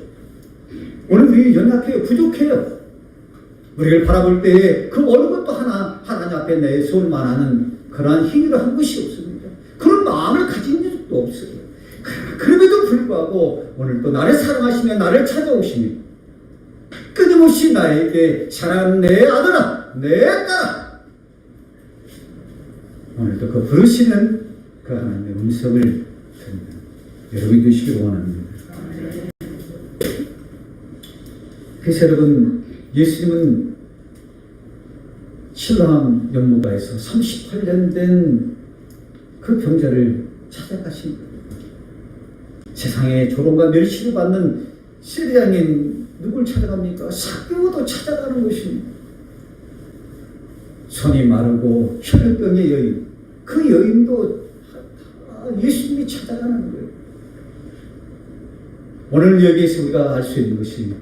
오늘 우리 연약해요. 부족해요. 우리를 바라볼 때에 그 어느 것도 하나님 앞에 내세울 만한 그러한 힘으로 한 것이 없습니다. 그런 마음을 가진 적도 없어요. 그럼에도 불구하고 오늘 또 나를 사랑하시며 나를 찾아오시며 끊임없이 나에게 사랑하는 내 아들아, 내 딸아, 오늘도 그 부르시는 그 하나님의 음성을 듣는 여러분이 되시길 원합니다. 그래서 여러분, 예수님은 실로암 연못가에서 38년 된 그 병자를 찾아가신 거예요. 세상에 조롱과 멸시를 받는 시리아인 누굴 찾아갑니까? 삭개오도 찾아가는 것입니다. 손이 마르고 혈류병의 여인, 그 여인도 예수님이 찾아가는 거예요. 오늘 여기에서 우리가 알 수 있는 것이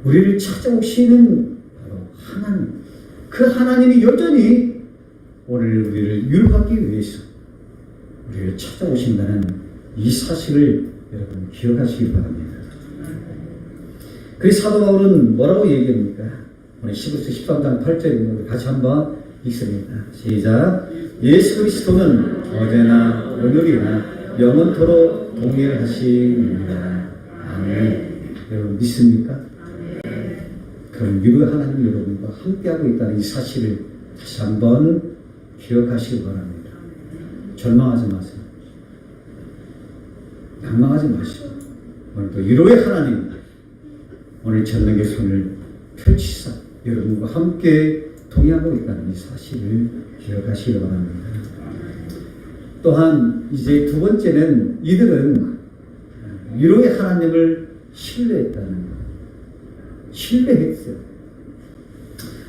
우리를 찾아오시는 바로 하나님, 그 하나님이 여전히 오늘 우리를 유혹하기 위해서 우리를 찾아오신다는 이 사실을 여러분 기억하시기 바랍니다. 그래서 사도 바울은 뭐라고 얘기합니까? 오늘 10에서 13장 8절입니다. 같이 한번 읽습니다. 시작. 예수 그리스도는 어제나 오늘이나 영원토록 동일하십니다. 아멘. 여러분 믿습니까? 그럼 유로 하나님 여러분과 함께하고 있다는 이 사실을 다시 한번 기억하시기 바랍니다. 절망하지 마세요. 낭망하지 마시고 오늘도 유로의 하나님, 오늘 전능의 손을 펼치사 여러분과 함께 동행하고 있다는 이 사실을 기억하시기 바랍니다. 또한 이제 두 번째는 이들은 유로의 하나님을 신뢰했다는 거예요. 신뢰했어요.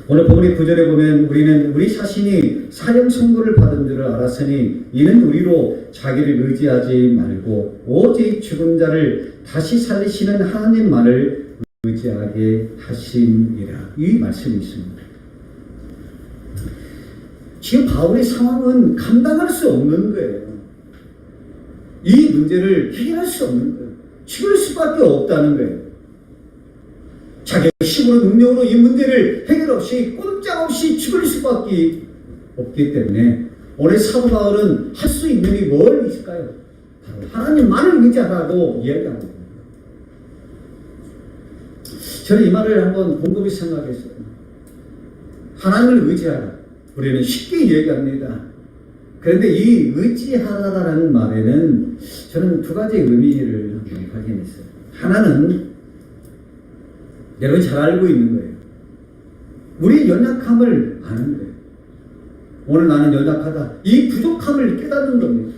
오늘 본문의 9절에 보면 우리는 우리 자신이 사형 선고를 받은 줄을 알았으니 이는 우리로 자기를 의지하지 말고 오직 죽은 자를 다시 살리시는 하나님만을 의지하게 하심이라. 이 말씀이 있습니다. 지금 바울의 상황은 감당할 수 없는 거예요. 이 문제를 해결할 수 없는 거예요. 죽을 수밖에 없다는 거예요. 자기 힘으로 능력으로 이 문제를 해결 없이 꼼짝없이 죽을 수밖에 없기 때문에 오늘 사도 바울은 할 수 있는 게 뭘 있을까요? 바로 하나님만을 의지하라고 이야기합니다. 저는 이 말을 한번 곰곰이 생각했어요. 하나님을 의지하라. 우리는 쉽게 이야기합니다. 그런데 이 의지하라라는 말에는 저는 두 가지 의미를 한번 발견했어요. 하나는 여러분이 잘 알고 있는 거예요. 우리의 연약함을 아는 거예요. 오늘 나는 연약하다. 이 부족함을 깨닫는 겁니다.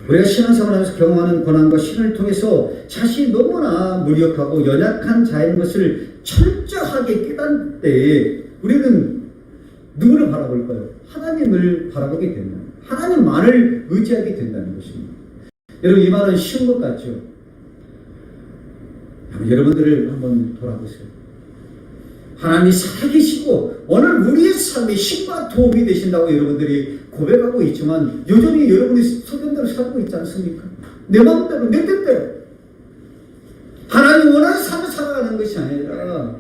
우리가 신앙생활하면서 경험하는 고난과 신을 통해서 자신이 너무나 무력하고 연약한 자인 것을 철저하게 깨닫을 때에 우리는 누구를 바라볼까요? 하나님을 바라보게 된다. 하나님만을 의지하게 된다는 것입니다. 여러분 이 말은 쉬운 것 같죠? 여러분들을 한번 돌아보세요. 하나님이 살아계시고 오늘 우리의 삶에 힘과 도움이 되신다고 여러분들이 고백하고 있지만 여전히 여러분이 소견대로 살고 있지 않습니까? 내 마음대로 내 뜻대로 하나님 원하는 삶을 살아가는 것이 아니라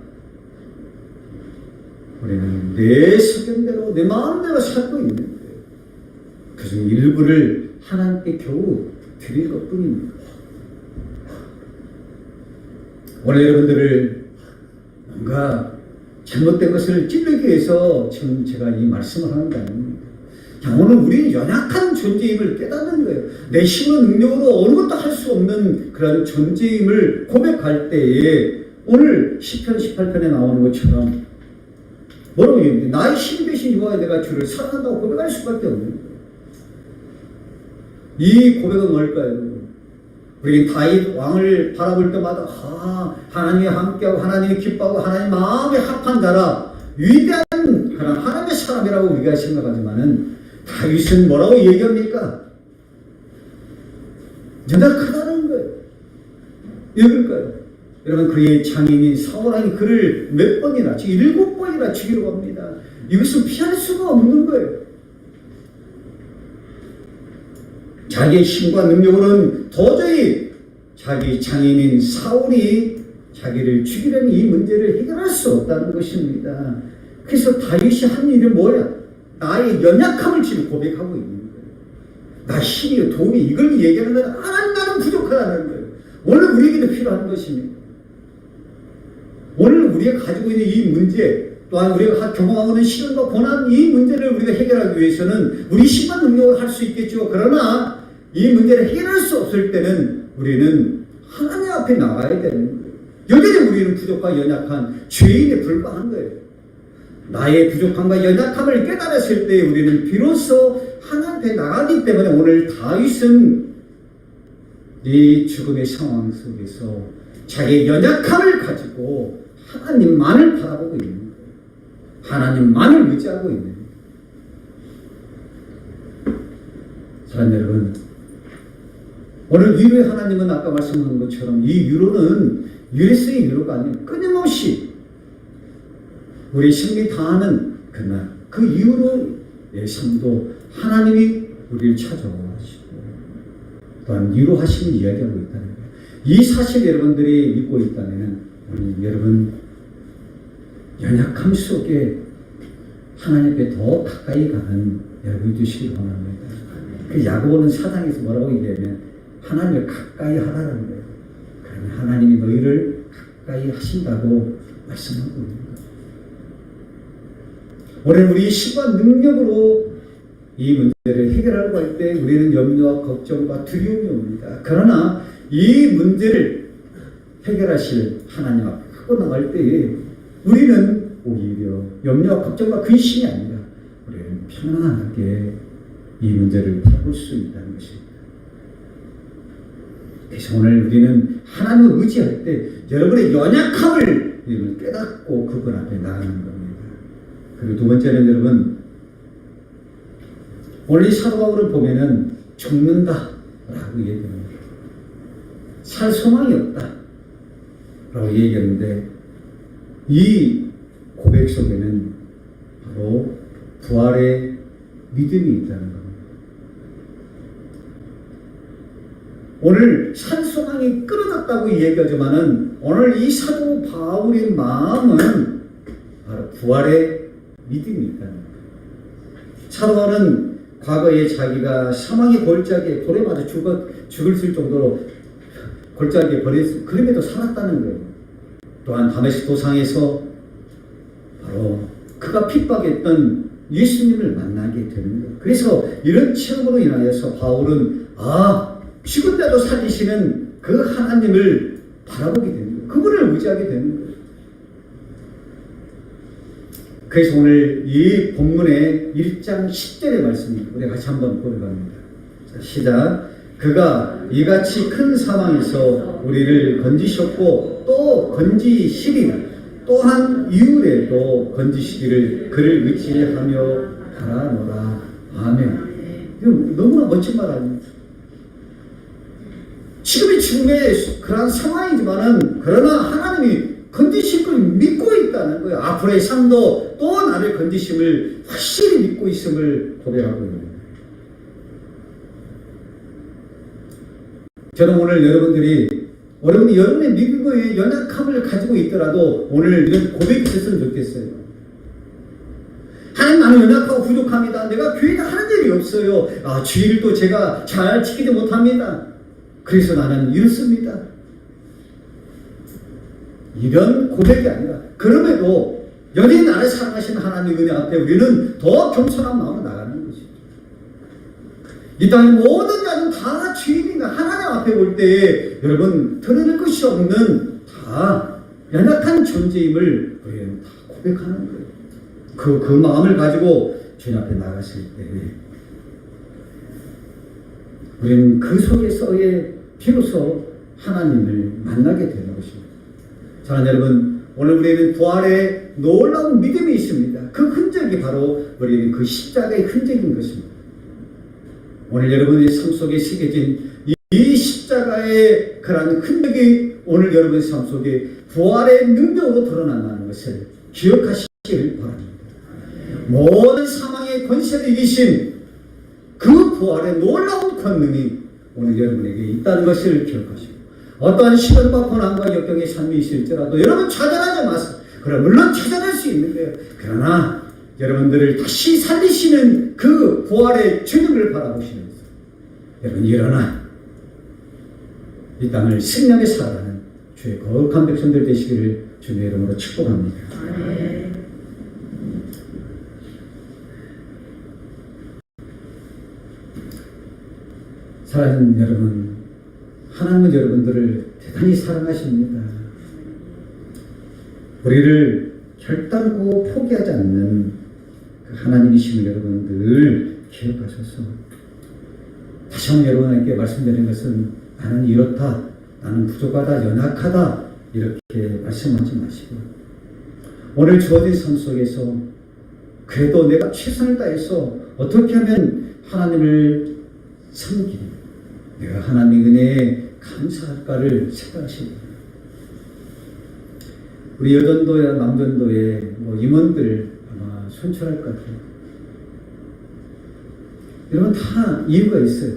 우리는 내 소견대로 내 마음대로 살고 있는 거예요. 그중 일부를 하나님께 겨우 드릴 것뿐입니다. 오늘 여러분들을 뭔가 잘못된 것을 찔르기 위해서 지금 제가 이 말씀을 하는 게 아닙니다. 오늘 우리 연약한 존재임을 깨닫는 거예요. 내 힘과 능력으로 어느 것도 할 수 없는 그런 존재임을 고백할 때에 오늘 시편 18편에 나오는 것처럼 뭐라고 얘기합니까? 나의 힘 대신 여호와 내가 주를 사랑한다고 고백할 수밖에 없는 거예요. 이 고백은 뭘까요? 우리 다윗 왕을 바라볼 때마다 하나님이 함께하고 하나님이 기뻐하고 하나님 마음에 합한 자라 위대한 그런 하나님의 사람이라고 우리가 생각하지만은 다윗은 뭐라고 얘기합니까? 연약하다는 거예요. 왜 그럴까요? 여러분, 그의 장인인 사울왕이 그를 몇 번이나, 7번이나 죽이려고 합니다. 이것은 피할 수가 없는 거예요. 자기의 힘과 능력으로는 도저히 자기 장인인 사울이 자기를 죽이려는 이 문제를 해결할 수 없다는 것입니다. 그래서 다윗이 한 일은 뭐야? 나의 연약함을 지금 고백하고 있는 거예요. 나 힘이요, 도움이, 이걸 얘기하는 건 하나님, 나는 부족하다는 거예요. 오늘 우리에게도 필요한 것입니다. 오늘 우리가 가지고 있는 이 문제, 또한 우리가 경험하고 있는 시련과 고난, 이 문제를 우리가 해결하기 위해서는 우리 힘과 능력을 할 수 있겠죠. 그러나 이 문제를 해결할 수 없을 때는 우리는 하나님 앞에 나가야 되는 거예요. 여전히 우리는 부족과 연약한 죄인에 불과한 거예요. 나의 부족함과 연약함을 깨달았을 때 우리는 비로소 하나님 앞에 나가기 때문에 오늘 다윗은 이 죽음의 상황 속에서 자기의 연약함을 가지고 하나님만을 바라보고 있는 거예요. 하나님만을 의지하고 있는 거예요. 사랑하는 여러분, 오늘 위로의 하나님은 아까 말씀한 것처럼 이 위로는 일회성의 위로가 아니에요. 끊임없이 우리 심리 다하는 그날 그 이후로의 삶도 하나님이 우리를 찾아오시고 또한 위로하시는 이야기하고 있다는 거예요. 이 사실 여러분들이 믿고 있다면 오늘 여러분 연약함 속에 하나님께 더 가까이 가는 여러분이 되시길 원합니다. 그 야고보는 사장에서 뭐라고 얘기하면 하나님을 가까이 하라는 거예요. 그러면 하나님이 너희를 가까이 하신다고 말씀하고 있는 거예요. 오늘 우리 힘과 능력으로 이 문제를 해결하려고 할 때 우리는 염려와 걱정과 두려움이 옵니다. 그러나 이 문제를 해결하실 하나님 앞에 하고 나갈 때에 우리는 오히려 염려와 걱정과 근심이 아니라 우리는 편안하게 이 문제를 바라볼 수 있다는 것입니다. 그래서 오늘 우리는 하나님을 의지할 때 여러분의 연약함을 깨닫고 그분 앞에 나가는 겁니다. 그리고 두 번째는 여러분, 오늘 이 사도 바울을 보면은 죽는다라고 얘기합니다. 살 소망이 없다라고 얘기하는데 이 고백 속에는 바로 부활의 믿음이 있다는 겁니다. 오늘 살 소망이 끊어졌다고 얘기하지만은 오늘 이 사도 바울의 마음은 바로 부활의 믿음이 있다는 거예요. 사도 바울은 과거에 자기가 사망의 골짜기에 돌에 맞아 죽을 정도로 골짜기에 버렸을 그럼에도 살았다는 거예요. 또한 다메섹 도상에서 바로 그가 핍박했던 예수님을 만나게 되는 거예요. 그래서 이런 체험으로 인하여서 바울은 죽은데도 살리시는 그 하나님을 바라보게 되는 거예요. 그분을 의지하게 되는 거예요. 그래서 오늘 이 본문의 1장 10절의 말씀입니다. 우리 같이 한번 보려합니다. 시작. 그가 이같이 큰 사망에서 우리를 건지셨고 또 건지시리라. 또한 이후에도 건지시기를 그를 의지하며 바라노라. 아멘. 이거 너무나 멋진 말 아닙니까? 지금이 죽음의 그러한 상황이지만은 그러나 하나님이 건지실 걸 믿고 있다는 거예요. 앞으로의 삶도 또 나를 건지심을 확실히 믿고 있음을 고백하고 있는 거예요. 저는 오늘 여러분이 여러분의 믿음의 연약함을 가지고 있더라도 오늘 이런 고백이 있었으면 좋겠어요. 하나님, 나는 연약하고 부족합니다. 내가 교회에 하는 일이 없어요. 주일도 제가 잘 지키지 못합니다. 그래서 나는 이렇습니다. 이런 고백이 아니라 그럼에도 여전히 나를 사랑하시는 하나님 은혜 앞에 우리는 더 겸손한 마음으로 나가는 것이죠. 이 땅의 모든 자는 다 죄인인가 하나님 앞에 올 때에 여러분 드러낼 것이 없는 다 연약한 존재임을 우리는 다 고백하는 거예요. 그 마음을 가지고 주님 앞에 나갔을 때 우리는 그 속에서의 비로소 하나님을 만나게 되는 것입니다. 사랑하는 여러분, 오늘 우리는 부활의 놀라운 믿음이 있습니다. 그 흔적이 바로 우리는 그 십자가의 흔적인 것입니다. 오늘 여러분의 삶 속에 새겨진 이 십자가의 그러한 흔적이 오늘 여러분의 삶 속에 부활의 능력으로 드러난다는 것을 기억하시기를 바랍니다. 모든 사망의 권세를 이기신 그 부활의 놀라운 권능이 오늘 여러분에게 있다는 것을 기억하시고, 어떠한 시련과 고난과 역경의 삶이 있을지라도 여러분 좌절하지 마세요. 그럼 물론 좌절할 수 있는 거예요. 그러나 여러분들을 다시 살리시는 그 부활의 주님을 바라보시면서 여러분 일어나 이 땅을 승리하게 살아가는 주의 거룩한 백성들 되시기를 주님의 이름으로 축복합니다. 아멘. 사랑하는 여러분, 하나님은 여러분들을 대단히 사랑하십니다. 우리를 결단코 포기하지 않는 그 하나님이심을 여러분 늘 기억하셔서, 다시 한번 여러분에게 말씀드리는 것은 나는 이렇다, 나는 부족하다, 연약하다 이렇게 말씀하지 마시고, 오늘 주어진 삶 속에서 그래도 내가 최선을 다해서 어떻게 하면 하나님을 섬기는, 내가 하나님의 은혜에 감사할까를 생각하십니다. 우리 여전도야 남전도에 임원들 아마 손출할 것 같아요. 여러분 다 이유가 있어요.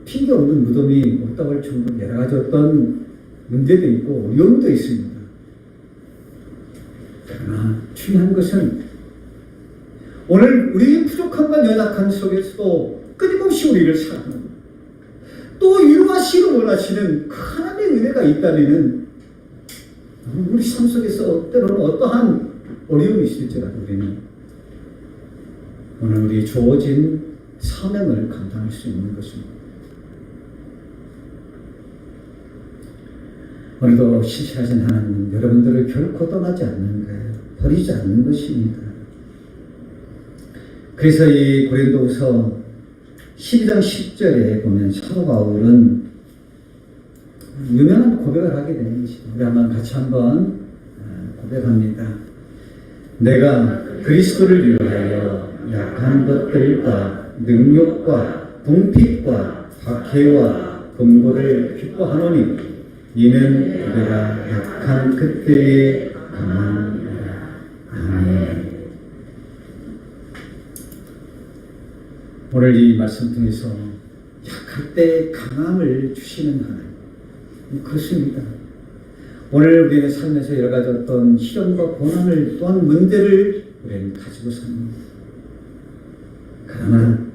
핑계 없는 무덤이 없다고 할 정도로 여러 가지 어떤 문제도 있고 어려움도 있습니다. 그러나 중요한 것은 오늘 우리의 부족함과 연약함 속에서도 끊임없이 우리를 사랑하고 또 위로하시기를 원하시는 그 하나님의 은혜가 있다면 우리 삶 속에서 때로는 어떠한 어려움이 있을지라도 우리는 오늘 우리 주어진 사명을 감당할 수 있는 것입니다. 오늘도 신실하신 하나님은 여러분들을 결코 떠나지 않는 거예요. 버리지 않는 것입니다. 그래서 이 고린도후서 12장 10절에 보면 사도 바울은 유명한 고백을 하게 되는 것입니다. 우리 같이 한번 고백합니다. 내가 그리스도를 위하여 약한 것들과 능욕과 궁핍과 박해와 금고를 기뻐하노니 이는 그대가 약한 그때에 강함이라. 아멘. 오늘 이 말씀 통해서 약할 때 강함을 주시는 하나님, 그렇습니다. 오늘 우리의 삶에서 여러 가지 어떤 시련과 고난을 또한 문제를 우리는 가지고 삽니다. 그러나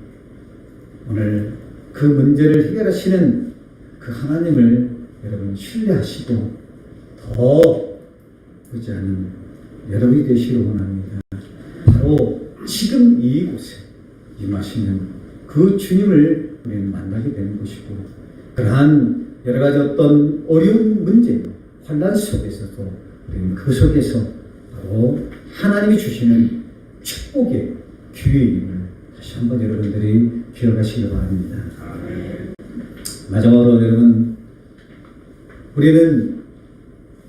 오늘 그 문제를 해결하시는 그 하나님을 여러분 신뢰하시고 더 의지하는 여러분이 되시길 원합니다. 바로 지금 이곳에 임하시는 그 주님을 우리는 만나게 되는 것이고, 그러한 여러 가지 어떤 어려운 문제, 환난 속에서도 우리는 그 속에서 바로 하나님이 주시는 축복의 기회임을 다시 한번 여러분들이 기억하시기 바랍니다. 마지막으로 여러분, 우리는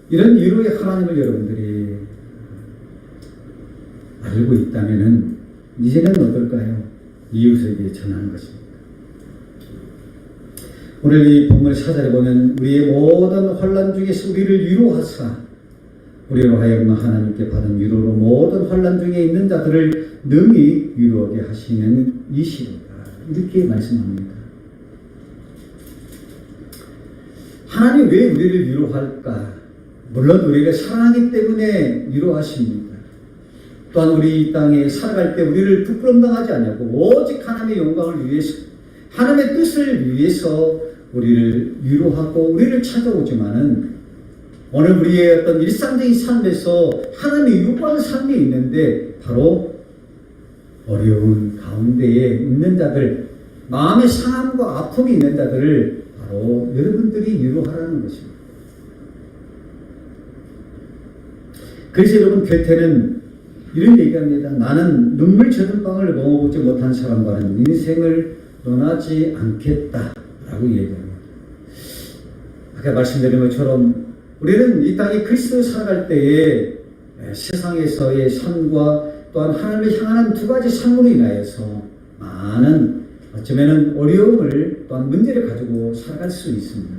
이런 위로의 하나님을 여러분들이 알고 있다면 이제는 어떨까요? 이웃에게 전하는 것입니다. 오늘 이 본문 4절에 보면 우리의 모든 환난 중에서 우리를 위로하사 우리로 하여금 하나님께 받은 위로로 모든 환난 중에 있는 자들을 능히 위로하게 하시는 이시로다. 이렇게 말씀합니다. 하나님 왜 우리를 위로할까? 물론 우리를 사랑하기 때문에 위로하십니다. 또한 우리 이 땅에 살아갈 때 우리를 부끄럼당하지 않냐고 오직 하나님의 영광을 위해서, 하나님의 뜻을 위해서 우리를 위로하고 우리를 찾아오지만은 오늘 우리의 어떤 일상적인 삶에서 하나님의 요구하는 삶이 있는데 바로 어려운 가운데에 있는 자들, 마음의 상함과 아픔이 있는 자들을 바로 여러분들이 위로하라는 것입니다. 그래서 여러분 곁에는 이런 얘기합니다. 나는 눈물 젖은 빵을 먹어보지 못한 사람과는 인생을 논하지 않겠다 라고 얘기합니다. 아까 말씀드린 것처럼 우리는 이 땅에 그리스도를 살아갈 때에 세상에서의 삶과 또한 하나님을 향하는 두 가지 삶으로 인하여서 많은 어쩌면 어려움을 또한 문제를 가지고 살아갈 수 있습니다.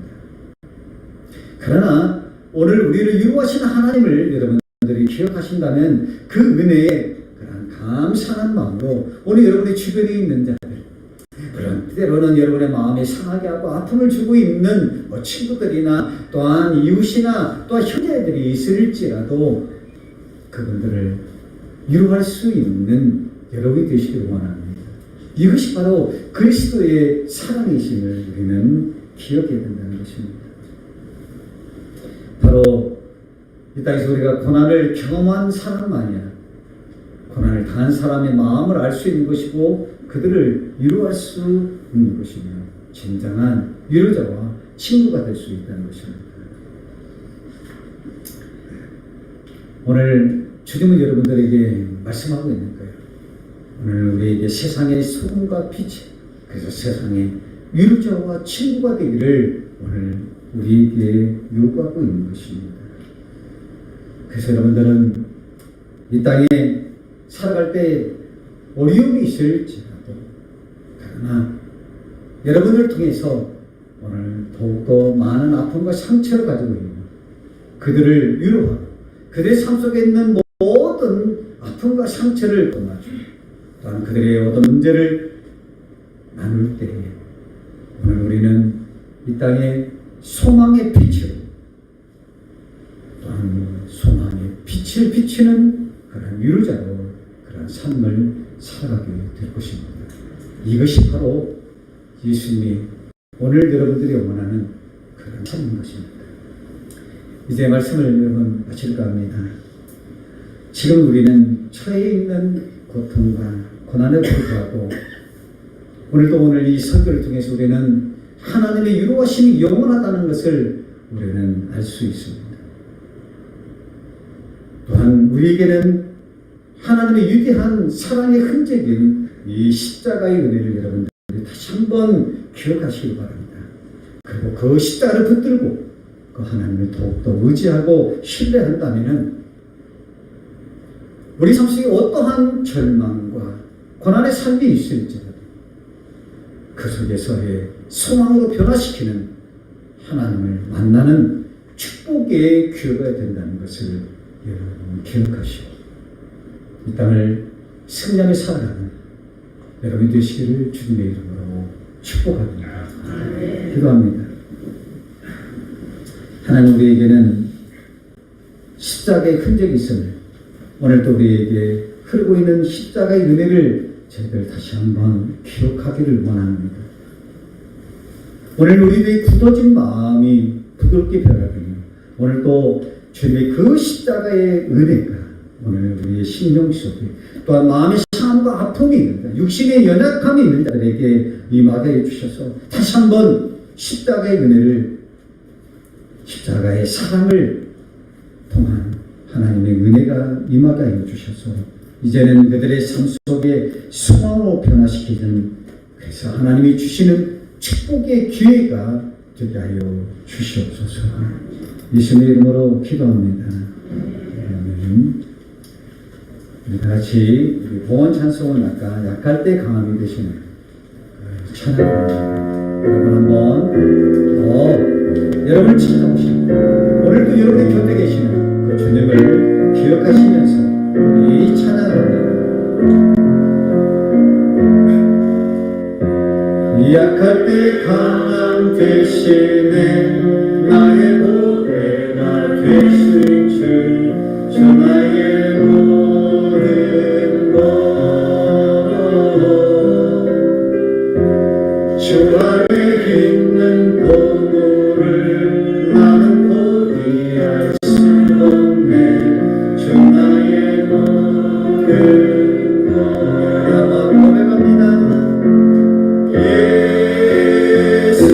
그러나 오늘 우리를 위로하시는 하나님을 여러분들이 기억하신다면 그 은혜에 그런 감사한 마음으로 오늘 여러분의 주변에 있는 자들, 그런 때로는 여러분의 마음에 상하게 하고 아픔을 주고 있는 친구들이나 또한 이웃이나 또한 형제들이 있을지라도 그분들을 위로할 수 있는 여러분이 되시기를 원합니다. 이것이 바로 그리스도의 사랑이심을 우리는 기억해야 된다는 것입니다. 바로 이 땅에서 우리가 고난을 경험한 사람만이야 고난을 당한 사람의 마음을 알 수 있는 것이고 그들을 위로할 수 있는 것이며 진정한 위로자와 친구가 될 수 있다는 것입니다. 오늘 주님은 여러분들에게 말씀하고 있는 거예요. 오늘 우리에게 세상의 소금과 빛이, 그래서 세상의 위로자와 친구가 되기를 오늘 우리에게 요구하고 있는 것입니다. 그래서 여러분들은 이 땅에 살아갈 때 어려움이 있을지라도 그러나 여러분을 통해서 오늘 더욱더 많은 아픔과 상처를 가지고 있는 그들을 위로하고 그들의 삶 속에 있는 모든 아픔과 상처를 도와주고 또한 그들의 어떤 문제를 나눌 때에 오늘 우리는 이 땅에 소망의 빛으로 또한 소망의 빛을 비치는 그런 위로자로 그런 삶을 살아가게 될 것입니다. 이것이 바로 예수님이 오늘 여러분들이 원하는 그런 삶인 것입니다. 이제 말씀을 여러분 마칠까 합니다. 지금 우리는 처해 있는 고통과 고난에 불구하고 오늘도 오늘 이 설교를 통해서 우리는 하나님의 위로하심이 영원하다는 것을 우리는 알 수 있습니다. 또한 우리에게는 하나님의 위대한 사랑의 흔적인 이 십자가의 은혜를 여러분들이 다시 한번 기억하시기 바랍니다. 그리고 그 십자가를 붙들고 그 하나님을 더욱더 의지하고 신뢰한다면 우리 삶 속에 어떠한 절망과 고난의 삶이 있을지라도 그 속에서의 소망으로 변화시키는 하나님을 만나는 축복의 기회가 된다는 것을 여러분 기억하시고 이 땅을 승리하며 살아가는 여러분이 되시기를 주님의 이름으로 축복합니다. 기도합니다. 하나님, 우리에게는 십자가의 흔적이 있음을 오늘도 우리에게 흐르고 있는 십자가의 은혜를 저희들 다시 한번 기억하기를 원합니다. 오늘 우리들의 굳어진 마음이 부드럽게 변하기를 오늘도 주님의 그 십자가의 은혜가 오늘 우리의 심령 속에 또한 마음의 상함과 아픔이 있는 자, 육신의 연약함이 있는 자들에게 임하게 해주셔서 다시 한번 십자가의 은혜를 십자가의 사랑을 통한 하나님의 은혜가 임하게 해주셔서 이제는 그들의 삶 속에 소망으로 변화시키는 그래서 하나님이 주시는 축복의 기회가 되게 하여 주시옵소서. 예수님의 이름으로 기도합니다. 아멘. 우리 다 같이 우리 봉헌 찬송은 아까 약할 때 강함이 되시는 찬양합니다. 여러분 한번 더 여러분을 찾아오시고 오늘도 여러분의 곁에 계시는 그 주님을 기억하시면서 우리 찬양합니다. 약할 때 강함 되시네 나의 보배가 되신 주 전하의 모든 것 주 안에 있는 보물을 나는 포기할 수 없네 주 나의 모든 것 아마 고백합니다. 예수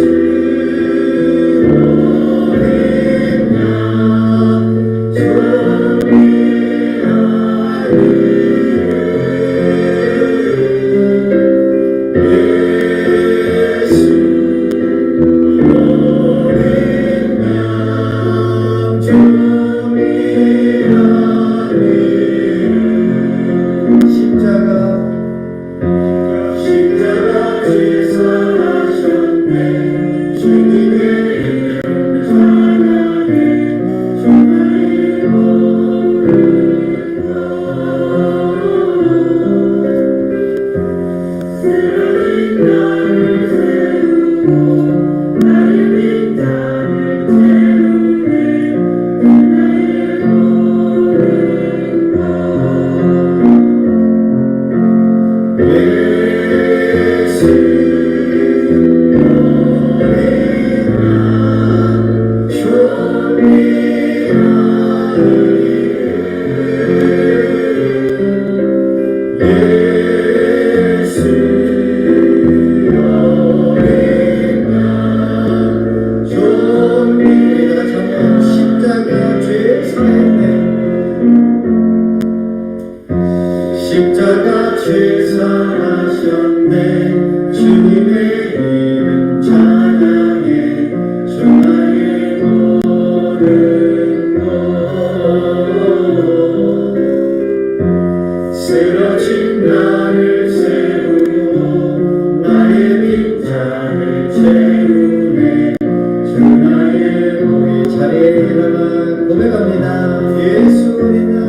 십자가 제사하셨네. 주님의 이름 찬양해. 주나의 노릇도 쓰러진 나를 세우고 나의 빈잔을 채우네. 주나의 노의 자리에 일어나 고백합니다. 예수님이다.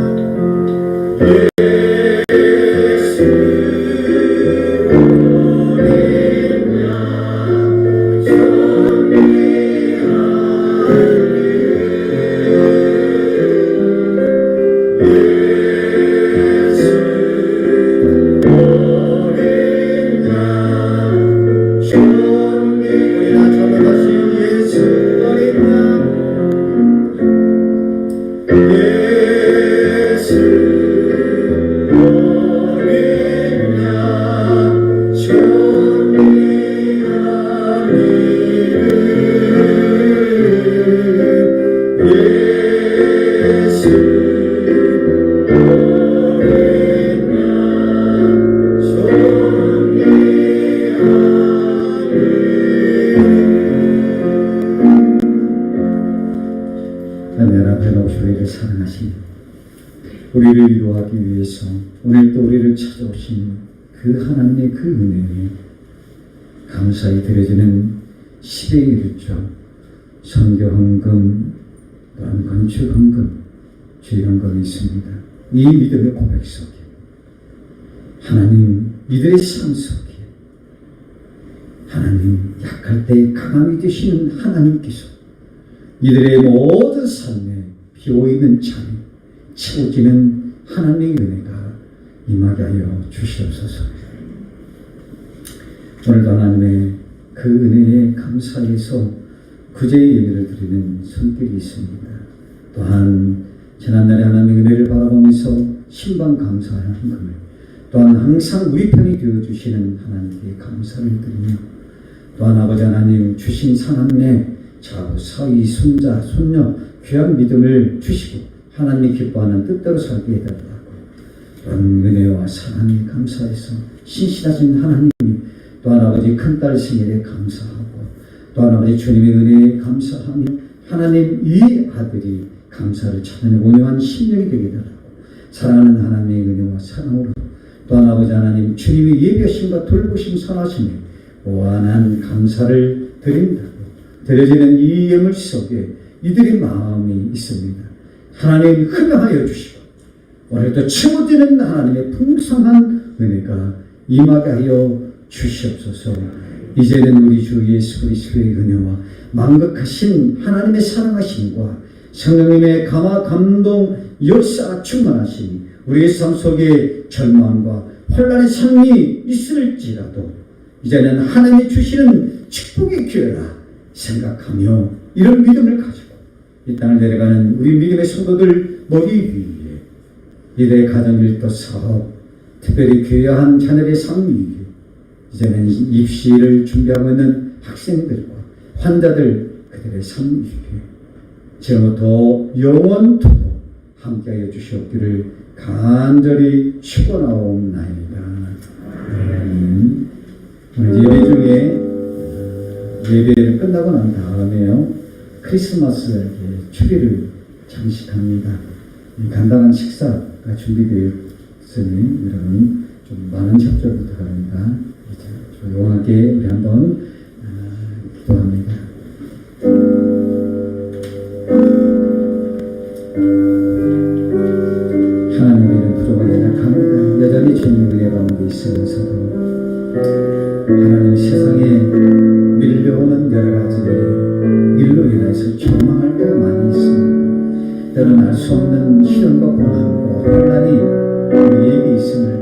우리를 사랑하신, 우리를 위로하기 위해서 오늘 또 우리를 찾아오신 그 하나님의 그 은혜에 감사히 드려지는 10의 1조 선교헌금 또한 건축헌금 주일헌금이 있습니다. 이 믿음의 고백 속에 하나님 이들의 삶 속에 하나님 약할 때 강함이 되시는 하나님께서 이들의 모든 삶에 비어있는 잔이 채워지는 하나님의 은혜가 임하게 하여 주시옵소서. 오늘도 하나님의 그 은혜에 감사해서 구제의 예배를 드리는 손길이 있습니다. 또한 지난날의 하나님의 은혜를 바라보면서 신방 감사하는 금을, 또한 항상 우리 편이 되어주시는 하나님께 감사를 드리며, 또한 아버지 하나님 주신 사남매 자부, 사위, 손자, 손녀 귀한 믿음을 주시고 하나님이 기뻐하는 뜻대로 살게 해달라고, 또한 은혜와 사랑에 감사해서 신실하신 하나님이 또한 아버지 큰딸 생일에 감사하고, 또한 아버지 주님의 은혜에 감사하며 하나님 이 아들이 감사를 찾는 온유한 심령이 되게 해달라고, 사랑하는 하나님의 은혜와 사랑으로 또한 아버지 하나님 주님의 예비하심과 돌보심 선하심에 오한한 감사를 드린다고 드려지는 이 예물 속에 이들의 마음이 있습니다. 하나님 흡양하여 주시고 오늘도 채워지는 하나님의 풍성한 은혜가 임하게 하여 주시옵소서. 이제는 우리 주 예수 그리스도의 은혜와 만극하신 하나님의 사랑하심과 성령님의 감화 감동 역사 충만하신 우리의 삶 속에 절망과 혼란의 삶이 있을지라도 이제는 하나님이 주시는 축복의 기회라 생각하며 이런 믿음을 가지고 이 땅을 내려가는 우리 믿음의 성도들 머리 위에 이들의 가정일도 사업, 특별히 귀한 자녀의 삶 위에 이제는 입시를 준비하고 있는 학생들과 환자들 그들의 삶 위에 지금부터 영원토록 함께하여 주시옵기를 간절히 축원하옵나이다. 오늘 예배 중에 예배를 끝나고 난 다음에요 크리스마스 추리를 장식합니다. 간단한 식사가 준비되어 있으니 여러분 좀 많은 협조 부탁합니다. 조용하게 우리 한번 기도합니다. 하나님의 부족하게 약합니다. 여전히 주님의 은혜 가운데 있으면서도 하나님 세상에 밀려오는 여러 가지 일로 인해서 절망할 때가 많이 있습니다. 때로는 알 수 없는 시련과 고난과 혼란이 우리에게 있음을